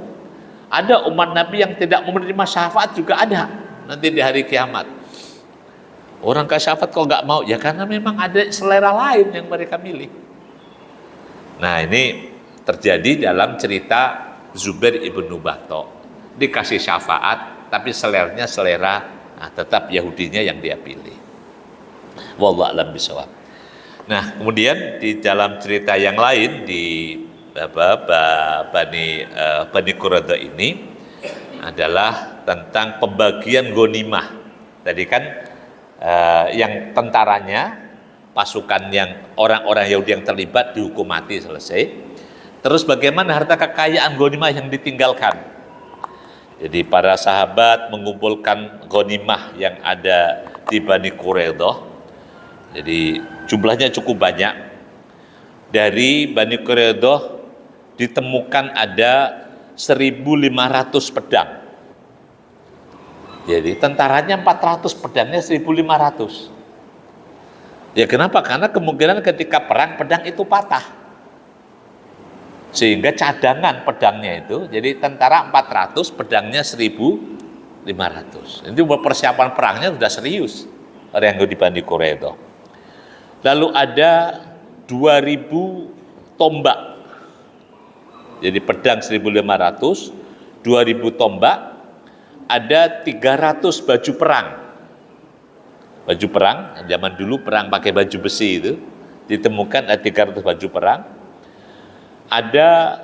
Ada umat Nabi yang tidak menerima syafaat juga ada nanti di hari kiamat. Orang kasih syafaat kok nggak mau? Ya karena memang ada selera lain yang mereka milih. Nah ini terjadi dalam cerita Zubair ibnu Batok. Dikasih syafaat, tapi seleranya selera tetap Yahudinya yang dia pilih. Wallahu a'lam bishawab. Nah kemudian di dalam cerita yang lain di Bani Quraidah ini adalah tentang pembagian ghanimah. Tadi kan yang tentaranya, pasukan yang orang-orang Yahudi yang terlibat dihukum mati selesai. Terus bagaimana harta kekayaan ghanimah yang ditinggalkan? Jadi para sahabat mengumpulkan ghanimah yang ada di Bani Quraidah. Jadi jumlahnya cukup banyak. Dari Bani Quraidah ditemukan ada 1.500 pedang. Jadi tentaranya 400, pedangnya 1.500. Ya kenapa? Karena kemungkinan ketika perang pedang itu patah. Sehingga cadangan pedangnya itu, jadi tentara 400, pedangnya 1.500. Itu persiapan perangnya sudah serius orang yang di Bani Quraidah. Lalu ada 2.000 tombak. Jadi pedang 1.500, 2.000 tombak, ada 300 baju perang. Baju perang, zaman dulu perang pakai baju besi itu, ditemukan ada 300 baju perang. Ada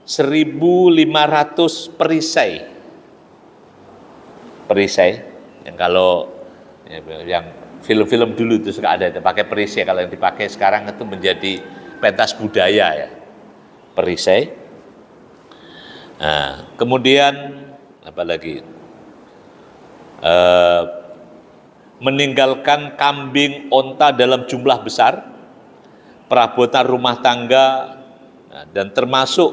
1.500 perisai. Perisai, yang kalau yang film-film dulu itu suka ada, itu pakai perisai. Kalau yang dipakai sekarang itu menjadi pentas budaya ya, perisai. Nah, kemudian apa lagi? Meninggalkan kambing, onta dalam jumlah besar, perabotan rumah tangga, dan termasuk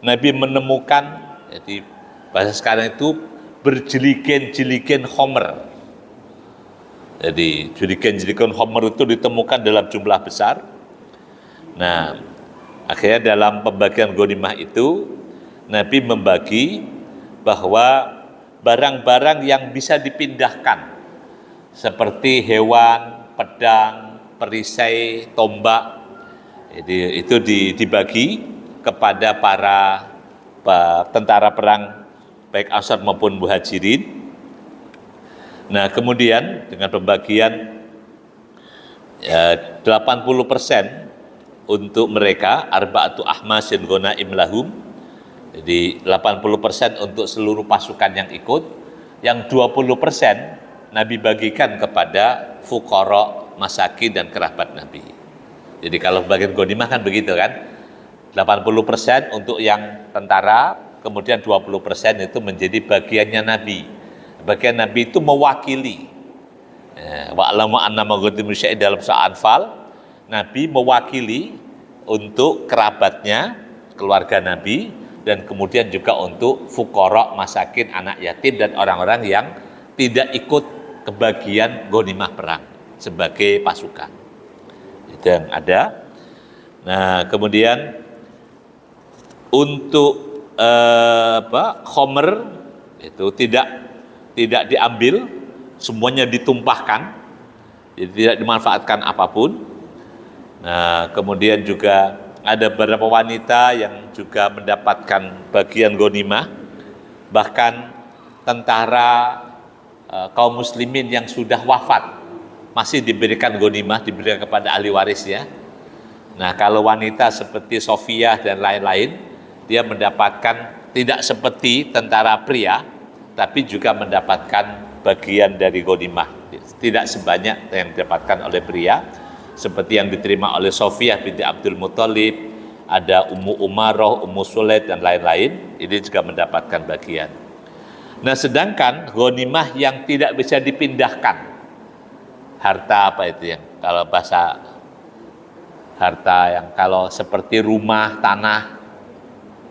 Nabi menemukan, jadi bahasa sekarang itu berjeligen-jeligen homer. Jadi jeligen-jeligen homer itu ditemukan dalam jumlah besar. Nah, akhirnya dalam pembagian ghanimah itu Nabi membagi bahwa barang-barang yang bisa dipindahkan seperti hewan, pedang, perisai, tombak, itu dibagi kepada para tentara perang baik Ansar maupun Muhajirin. Nah kemudian dengan pembagian 80% untuk mereka, arba'atu ahmasin ghanaim lahum, Jadi 80% untuk seluruh pasukan yang ikut, yang 20% Nabi bagikan kepada fuqara, masakin dan kerabat Nabi. Jadi kalau bagian ghanimah kan begitu kan, 80% untuk yang tentara, kemudian 20% itu menjadi bagiannya Nabi. Bagian Nabi itu mewakili. Wa'lamu annama ghanimtum min syai'in dalam surah Anfal, Nabi mewakili untuk kerabatnya, keluarga Nabi, dan kemudian juga untuk fuqara, masakin, anak yatim dan orang-orang yang tidak ikut kebagian ghanimah perang sebagai pasukan. Itu yang ada. Nah, kemudian untuk khomer itu tidak diambil, semuanya ditumpahkan, jadi tidak dimanfaatkan apapun. Nah, kemudian juga ada beberapa wanita yang juga mendapatkan bagian ghanimah, bahkan tentara kaum muslimin yang sudah wafat masih diberikan ghanimah, diberikan kepada ahli warisnya. Nah, kalau wanita seperti Sofia dan lain-lain, dia mendapatkan tidak seperti tentara pria, tapi juga mendapatkan bagian dari ghanimah, tidak sebanyak yang didapatkan oleh pria, seperti yang diterima oleh Sofiyah binti Abdul Muthalib, ada Ummu Umaroh, Ummu Sulaid dan lain-lain, ini juga mendapatkan bagian. Nah, sedangkan ghanimah yang tidak bisa dipindahkan, harta apa itu yang kalau bahasa harta yang kalau seperti rumah, tanah,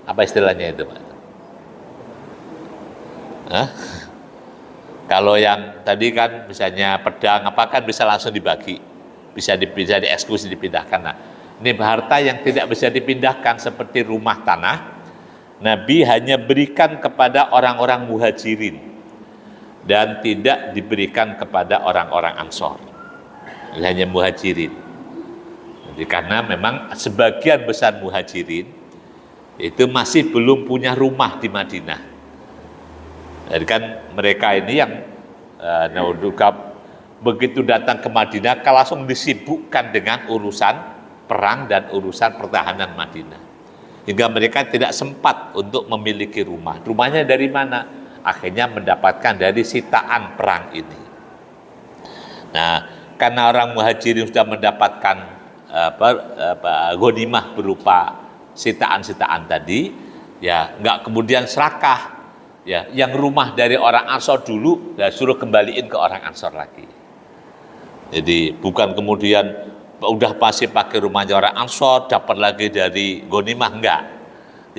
apa istilahnya itu, Pak? Hah? Kalau yang tadi kan misalnya pedang apa kan bisa langsung dibagi, bisa dieksekusi, dipindahkan. Nah, ini harta yang tidak bisa dipindahkan seperti rumah, tanah, Nabi hanya berikan kepada orang-orang muhajirin dan tidak diberikan kepada orang-orang ansor, hanya muhajirin. Jadi karena memang sebagian besar muhajirin itu masih belum punya rumah di Madinah. Jadi kan mereka ini yang begitu datang ke Madinah langsung disibukkan dengan urusan perang dan urusan pertahanan Madinah, hingga mereka tidak sempat untuk memiliki rumah. Rumahnya dari mana? Akhirnya mendapatkan dari sitaan perang ini. Nah, karena orang muhajirin sudah mendapatkan ghanimah berupa sitaan-sitaan tadi, ya nggak kemudian serakah. Ya, yang rumah dari orang Ansor dulu, ya suruh kembaliin ke orang Ansor lagi. Jadi bukan kemudian udah pasti pakai rumahnya orang Ansor, dapat lagi dari ghanimah, enggak.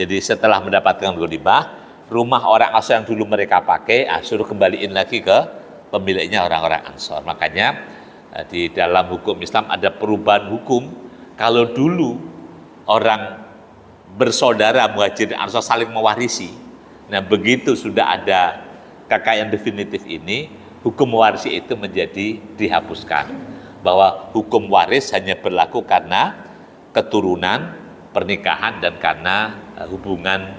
Jadi setelah mendapatkan ghanimah, rumah orang Ansor yang dulu mereka pakai, suruh kembaliin lagi ke pemiliknya orang-orang Ansor. Makanya di dalam hukum Islam ada perubahan hukum. Kalau dulu orang bersaudara muhajirin Ansor saling mewarisi, nah begitu sudah ada kekayaan definitif ini, hukum warisi itu menjadi dihapuskan, bahwa hukum waris hanya berlaku karena keturunan, pernikahan, dan karena hubungan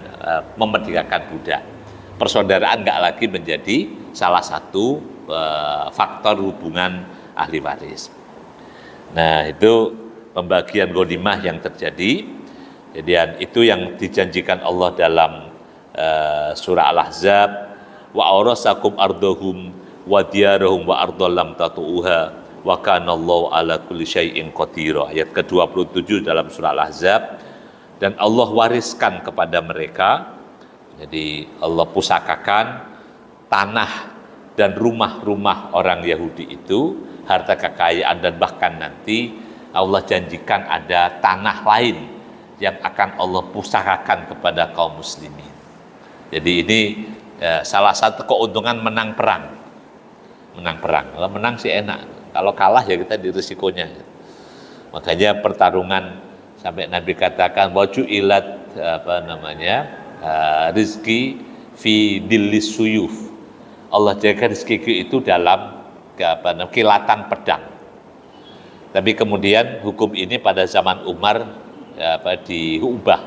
memerdekakan budak. Persaudaraan nggak lagi menjadi salah satu faktor hubungan ahli waris. Nah, itu pembagian ghanimah yang terjadi. Kemudian itu yang dijanjikan Allah dalam surah Al-Ahzab, wa awrasakum ardahum wa diyarahum wa ardhal lam tatu'uha wa kana Allahu ala kulli syai'in qadir. Ayat ke-27 dalam surah Al-Ahzab. Dan Allah wariskan kepada mereka, jadi Allah pusakakan tanah dan rumah-rumah orang Yahudi itu, harta kekayaan, dan bahkan nanti Allah janjikan ada tanah lain yang akan Allah pusakakan kepada kaum muslimin. Jadi ini salah satu keuntungan menang perang. Menang perang, kalau menang sih enak, kalau kalah ya kita di risikonya. Makanya pertarungan sampai Nabi katakan waju ilat rizki fi dilis suyuf. Allah jadikan rizki itu dalam kilatan pedang. Tapi kemudian hukum ini pada zaman Umar diubah.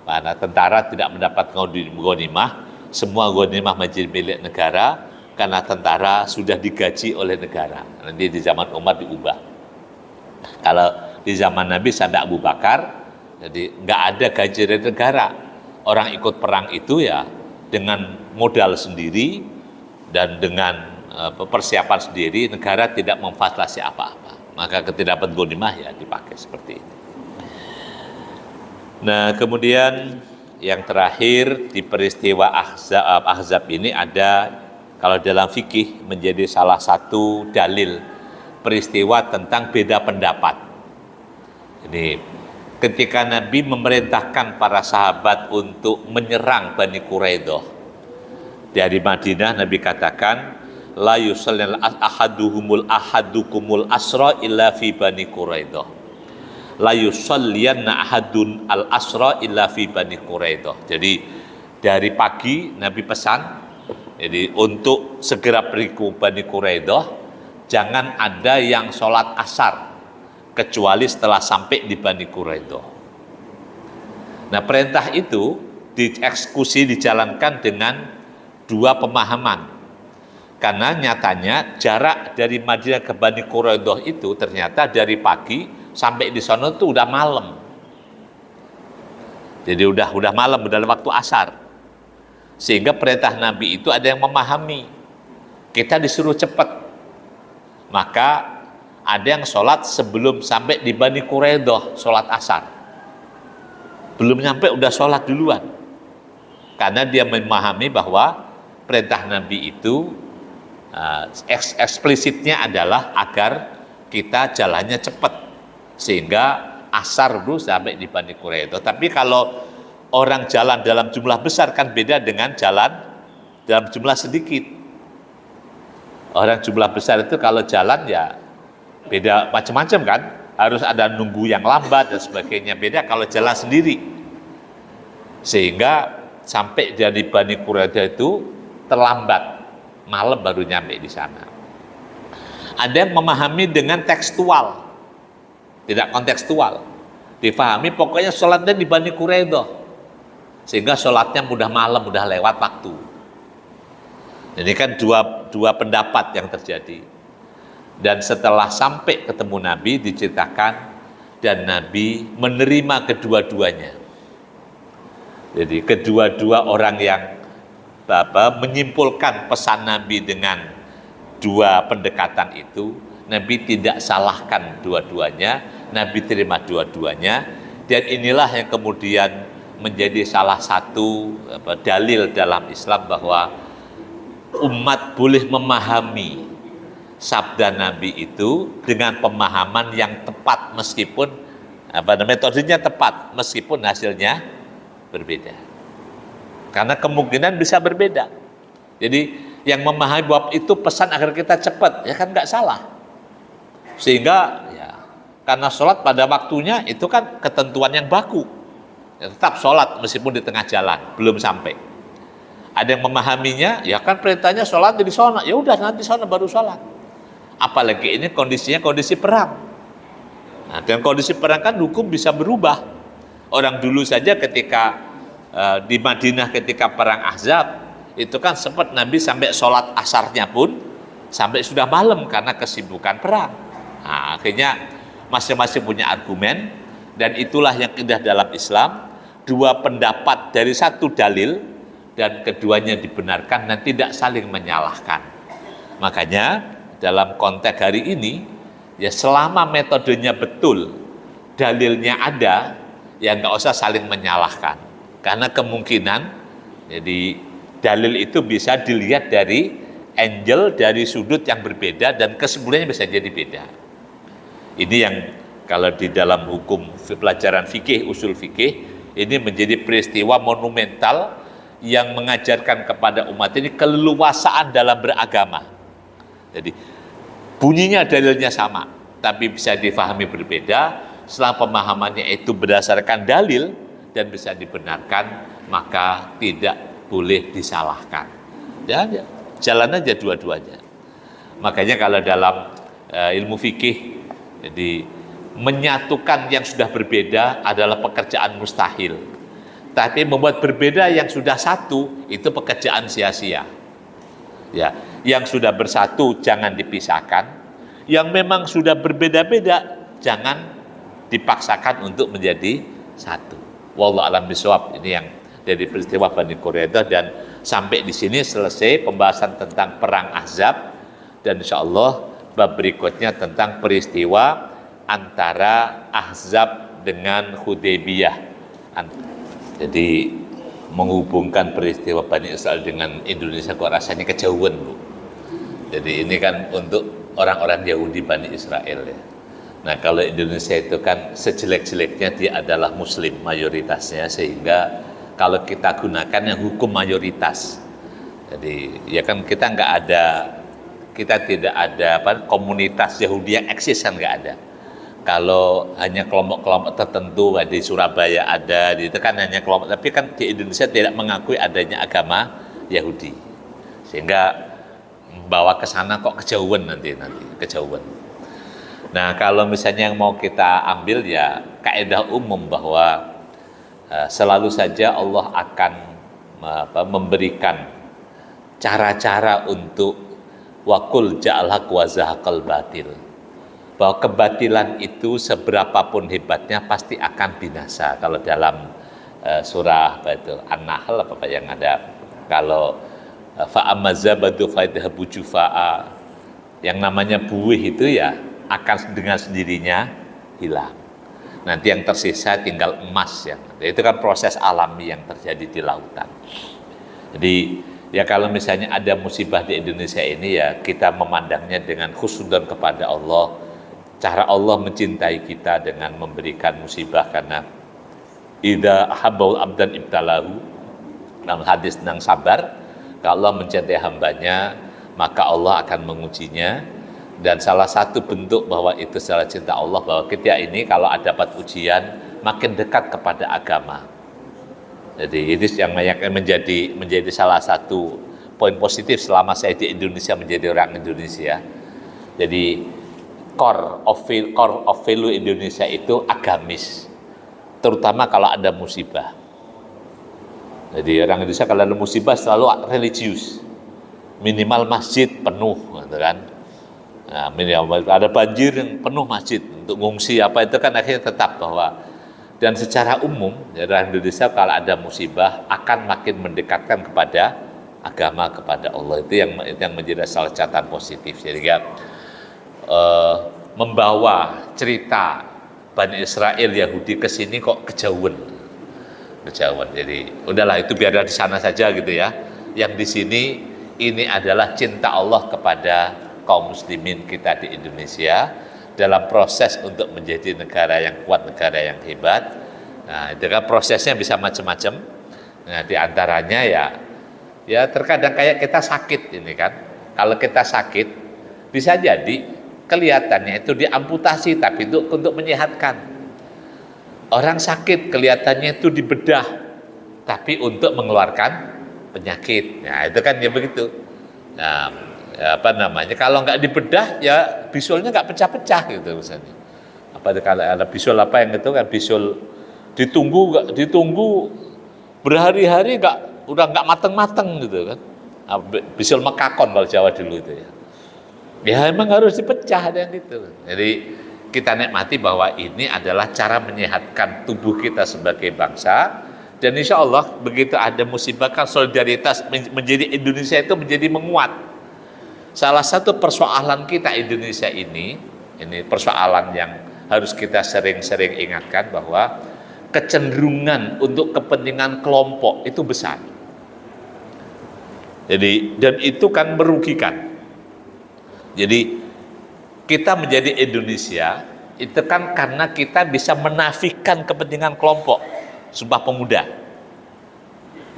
Karena tentara tidak mendapat ghanimah, semua ghanimah menjadi milik negara karena tentara sudah digaji oleh negara. Nanti di zaman Umar diubah. Kalau di zaman Nabi sampai Abu Bakar, jadi nggak ada gaji dari negara. orang ikut perang itu ya dengan modal sendiri dan dengan persiapan sendiri, negara tidak memfasilitasi apa-apa. Maka ketika dapat ghanimah ya dipakai seperti itu. Nah, kemudian yang terakhir di peristiwa Ahzab ini ada, kalau dalam fikih menjadi salah satu dalil peristiwa tentang beda pendapat. Ini ketika Nabi memerintahkan para sahabat untuk menyerang Bani Quraidah dari Madinah, Nabi katakan la yusallil ahadukumul asra illa fi Bani Quraidah, la yusalliyanna ahadun al asra illa fi Bani Quraidah. Jadi dari pagi Nabi pesan, jadi untuk segera pergi ke Bani Quraidah, jangan ada yang sholat asar kecuali setelah sampai di Bani Quraidah. Nah, perintah itu dieksekusi, dijalankan dengan dua pemahaman. Karena nyatanya jarak dari Madinah ke Bani Quraidah itu ternyata dari pagi sampai di sana itu udah malam. Jadi udah malam, udah waktu asar. Sehingga perintah Nabi itu ada yang memahami, kita disuruh cepat. Maka ada yang sholat sebelum sampai di Bani Quraidah, sholat asar. Belum nyampe udah sholat duluan. Karena dia memahami bahwa perintah Nabi itu eksplisitnya adalah agar kita jalannya cepat. Sehingga asar dulu sampai di Bani Quraidah. Tapi kalau orang jalan dalam jumlah besar kan beda dengan jalan dalam jumlah sedikit. Orang jumlah besar itu kalau jalan ya beda macam-macam kan, harus ada nunggu yang lambat dan sebagainya. Beda kalau jalan sendiri. Sehingga sampai dari Bani Quraidah itu terlambat, malam baru nyampe di sana. Ada yang memahami dengan tekstual, tidak kontekstual. Difahami pokoknya sholatnya di Bani Quraidah, sehingga sholatnya mudah malam, mudah lewat waktu. Ini kan dua pendapat yang terjadi. Dan setelah sampai ketemu Nabi diceritakan, dan Nabi menerima kedua-duanya. Jadi kedua-dua orang yang menyimpulkan pesan Nabi dengan dua pendekatan itu, Nabi tidak salahkan dua-duanya, Nabi terima dua-duanya. Dan inilah yang kemudian menjadi salah satu dalil dalam Islam bahwa umat boleh memahami sabda Nabi itu dengan pemahaman yang tepat, meskipun metodenya tepat, meskipun hasilnya berbeda. Karena kemungkinan bisa berbeda. Jadi yang memahami bahwa itu pesan agar kita cepat, ya kan nggak salah. Sehingga ya, karena sholat pada waktunya itu kan ketentuan yang baku. Ya, tetap sholat meskipun di tengah jalan, belum sampai. Ada yang memahaminya, ya kan perintahnya sholat di sana, ya udah nanti sana baru sholat. Apalagi ini kondisinya kondisi perang. Nah, dengan kondisi perang kan hukum bisa berubah. Orang dulu saja ketika di Madinah ketika perang Ahzab itu kan sempat Nabi sampai sholat asarnya pun sampai sudah malam karena kesibukan perang. Nah, akhirnya masing-masing punya argumen, dan itulah yang indah dalam Islam, dua pendapat dari satu dalil dan keduanya dibenarkan dan tidak saling menyalahkan. Makanya dalam konteks hari ini ya, selama metodenya betul, dalilnya ada, ya nggak usah saling menyalahkan. Karena kemungkinan jadi dalil itu bisa dilihat dari angle, dari sudut yang berbeda, dan kesimpulannya bisa jadi beda. Ini yang kalau di dalam hukum pelajaran fikih, usul fikih, ini menjadi peristiwa monumental yang mengajarkan kepada umat ini keleluasaan dalam beragama. Jadi bunyinya dalilnya sama, tapi bisa difahami berbeda. Setelah pemahamannya itu berdasarkan dalil dan bisa dibenarkan, maka tidak boleh disalahkan. Ya, jalan aja dua-duanya. Makanya kalau dalam ilmu fikih, jadi menyatukan yang sudah berbeda adalah pekerjaan mustahil. Tapi membuat berbeda yang sudah satu itu pekerjaan sia-sia. Ya, yang sudah bersatu jangan dipisahkan. Yang memang sudah berbeda-beda jangan dipaksakan untuk menjadi satu. Wallahu a'lam bishawab. Ini yang dari peristiwa Bani Quraidah, dan sampai di sini selesai pembahasan tentang perang Ahzab, dan insya Allah bab berikutnya tentang peristiwa antara Ahzab dengan Hudaybiyah. Jadi menghubungkan peristiwa Bani Israel dengan Indonesia kok rasanya kejauhan, Bu. Jadi ini kan untuk orang-orang Yahudi Bani Israel ya. Nah, kalau Indonesia itu kan sejelek-jeleknya dia adalah Muslim mayoritasnya, sehingga kalau kita gunakan yang hukum mayoritas. Jadi ya kan kita tidak ada komunitas Yahudi yang eksis, kan nggak ada. Kalau hanya kelompok-kelompok tertentu di Surabaya ada, itu kan hanya kelompok, tapi kan di Indonesia tidak mengakui adanya agama Yahudi, sehingga bawa ke sana kok kejauhan nanti kejauhan. Nah, kalau misalnya yang mau kita ambil ya kaidah umum bahwa selalu saja Allah akan memberikan cara-cara untuk wakul ja'alhaq wa zahaqal batil, bahwa kebatilan itu seberapapun hebatnya pasti akan binasa. Kalau dalam surah An-Nahl apa yang ada, kalau fa'amazabadu faidhabu jufa'a, yang namanya buih itu ya akan dengan sendirinya hilang. Nanti yang tersisa tinggal emas ya. Itu kan proses alami yang terjadi di lautan. Jadi ya kalau misalnya ada musibah di Indonesia ini ya kita memandangnya dengan khusnudzon kepada Allah. Cara Allah mencintai kita dengan memberikan musibah, karena idza ahabbul abdan ibtalahu, dalam hadis tentang sabar, kalau Allah mencintai hambanya maka Allah akan mengujinya. Dan salah satu bentuk bahwa itu salah cinta Allah, bahwa kita ini kalau ada dapat ujian makin dekat kepada agama. Jadi ini yang menjadi salah satu poin positif selama saya di Indonesia menjadi orang Indonesia. Jadi core of value Indonesia itu agamis, terutama kalau ada musibah. Jadi orang Indonesia kalau ada musibah selalu religius, minimal masjid penuh, gitu kan. Nah, ada banjir yang penuh masjid untuk ngungsi apa itu kan akhirnya tetap bahwa, dan secara umum orang Indonesia kalau ada musibah akan makin mendekatkan kepada agama, kepada Allah. Itu yang menjadi salah catatan positif. Jadi membawa cerita Bani Israel Yahudi ke sini kok kejauhan. Jadi udahlah itu biar di sana saja gitu ya. Yang di sini ini adalah cinta Allah kepada kaum muslimin kita di Indonesia dalam proses untuk menjadi negara yang kuat, negara yang hebat. Nah, itu kan prosesnya bisa macam-macam. Nah, di antaranya ya terkadang kayak kita sakit ini kan. Kalau kita sakit bisa jadi kelihatannya itu diamputasi, tapi itu untuk menyehatkan. Orang sakit kelihatannya itu dibedah, tapi untuk mengeluarkan penyakit. Nah, itu kan ya begitu. Nah, kalau nggak dibedah ya bisulnya nggak pecah-pecah gitu misalnya. Kalau ada bisul apa yang itu kan bisul ditunggu berhari-hari udah nggak mateng-mateng gitu kan. Bisul mekakon kalau Jawa dulu itu ya. Ya emang harus dipecah yang gitu. Jadi kita nikmati bahwa ini adalah cara menyehatkan tubuh kita sebagai bangsa, dan insya Allah begitu ada musibah kan solidaritas menjadi Indonesia itu menjadi menguat. Salah satu persoalan kita Indonesia ini persoalan yang harus kita sering-sering ingatkan, bahwa kecenderungan untuk kepentingan kelompok itu besar. Jadi dan itu kan merugikan. Jadi kita menjadi Indonesia itu kan karena kita bisa menafikan kepentingan kelompok. Sumpah Pemuda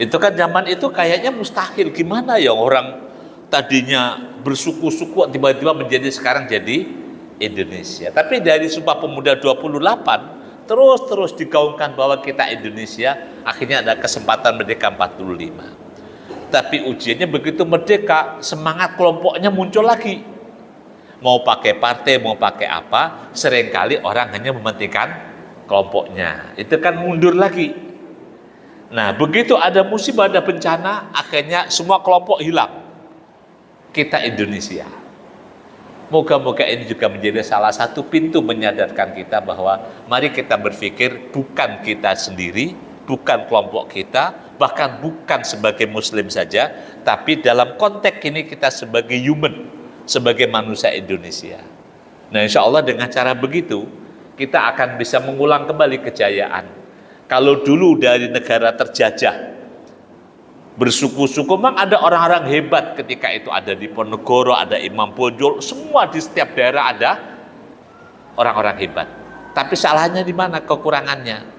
itu kan zaman itu kayaknya mustahil, gimana ya orang tadinya bersuku-suku tiba-tiba menjadi sekarang jadi Indonesia. Tapi dari Sumpah Pemuda 28 terus digaungkan bahwa kita Indonesia, akhirnya ada kesempatan merdeka 45. Tapi ujiannya begitu merdeka, semangat kelompoknya muncul lagi. Mau pakai partai, mau pakai apa, seringkali orang hanya mementingkan kelompoknya. Itu kan mundur lagi. Nah, begitu ada musibah, ada bencana, akhirnya semua kelompok hilang. Kita Indonesia. Moga-moga ini juga menjadi salah satu pintu menyadarkan kita bahwa mari kita berpikir bukan kita sendiri, bukan kelompok kita, bahkan bukan sebagai muslim saja, tapi dalam konteks ini kita sebagai human, sebagai manusia Indonesia. Nah, insya Allah dengan cara begitu kita akan bisa mengulang kembali kejayaan. Kalau dulu dari negara terjajah bersuku-suku, memang ada orang-orang hebat ketika itu, ada di Ponegoro, ada Imam Bonjol, semua di setiap daerah ada orang-orang hebat. Tapi salahnya di mana? Kekurangannya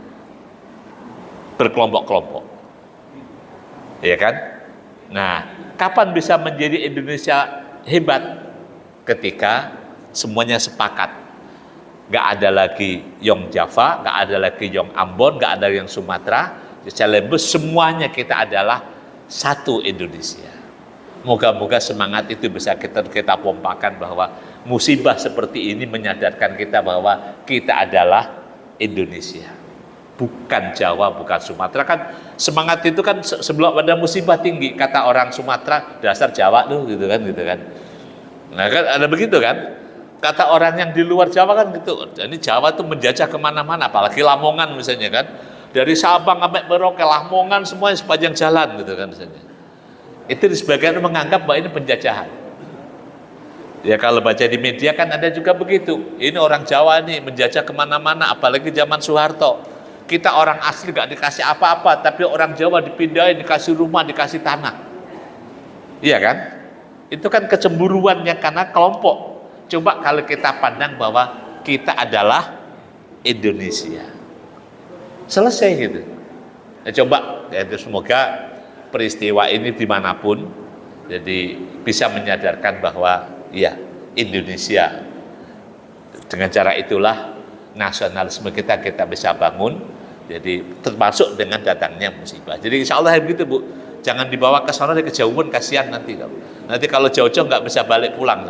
berkelompok-kelompok, ya kan? Nah, kapan bisa menjadi Indonesia hebat? Ketika semuanya sepakat, nggak ada lagi Yong Java, nggak ada lagi Yong Ambon, nggak ada yang Sumatera, Celebes, semuanya kita adalah satu Indonesia. Moga-moga semangat itu bisa kita pompakan, bahwa musibah seperti ini menyadarkan kita bahwa kita adalah Indonesia, bukan Jawa, bukan Sumatera. Kan semangat itu kan sebelum ada musibah tinggi, kata orang Sumatera, dasar Jawa tuh, gitu kan. Nah kan ada begitu kan, kata orang yang di luar Jawa kan gitu. Jadi Jawa tuh menjajah kemana-mana, apalagi Lamongan misalnya kan, dari Sabang sampai Merauke, Lamongan semuanya sepanjang jalan gitu kan misalnya. Itu di sebagian menganggap bahwa ini penjajahan. Ya kalau baca di media kan ada juga begitu. Ini orang Jawa nih menjajah kemana-mana, apalagi zaman Soeharto. Kita orang asli gak dikasih apa-apa, tapi orang Jawa dipindahin, dikasih rumah, dikasih tanah. Iya kan? Itu kan kecemburuannya karena kelompok. Coba kalau kita pandang bahwa kita adalah Indonesia, selesai gitu. Nah, coba ya, semoga peristiwa ini dimanapun jadi bisa menyadarkan bahwa ya Indonesia, dengan cara itulah nasionalisme kita bisa bangun. Jadi termasuk dengan datangnya musibah. Jadi insya Allah begitu Bu, jangan dibawa ke sana, kejauhan, kasihan nanti kalau jauh-jauh nggak bisa balik pulang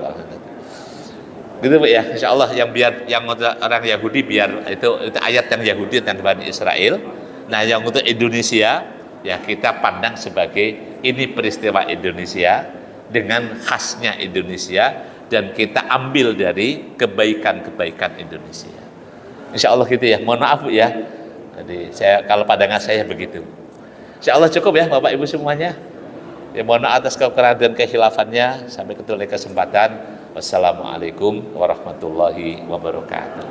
gitu Bu ya. Insya Allah yang orang Yahudi biar itu ayat yang Yahudi tentang Bani Israel. Nah yang untuk Indonesia ya kita pandang sebagai ini peristiwa Indonesia dengan khasnya Indonesia, dan kita ambil dari kebaikan-kebaikan Indonesia. Insya Allah gitu ya. Mohon maaf Bu ya. Jadi kalau pandangan saya begitu. Insya Allah cukup ya Bapak Ibu semuanya. Ya mohon maaf atas kekurangan dan kehilafannya. Sampai ketemu lagi kesempatan. Wassalamualaikum warahmatullahi wabarakatuh.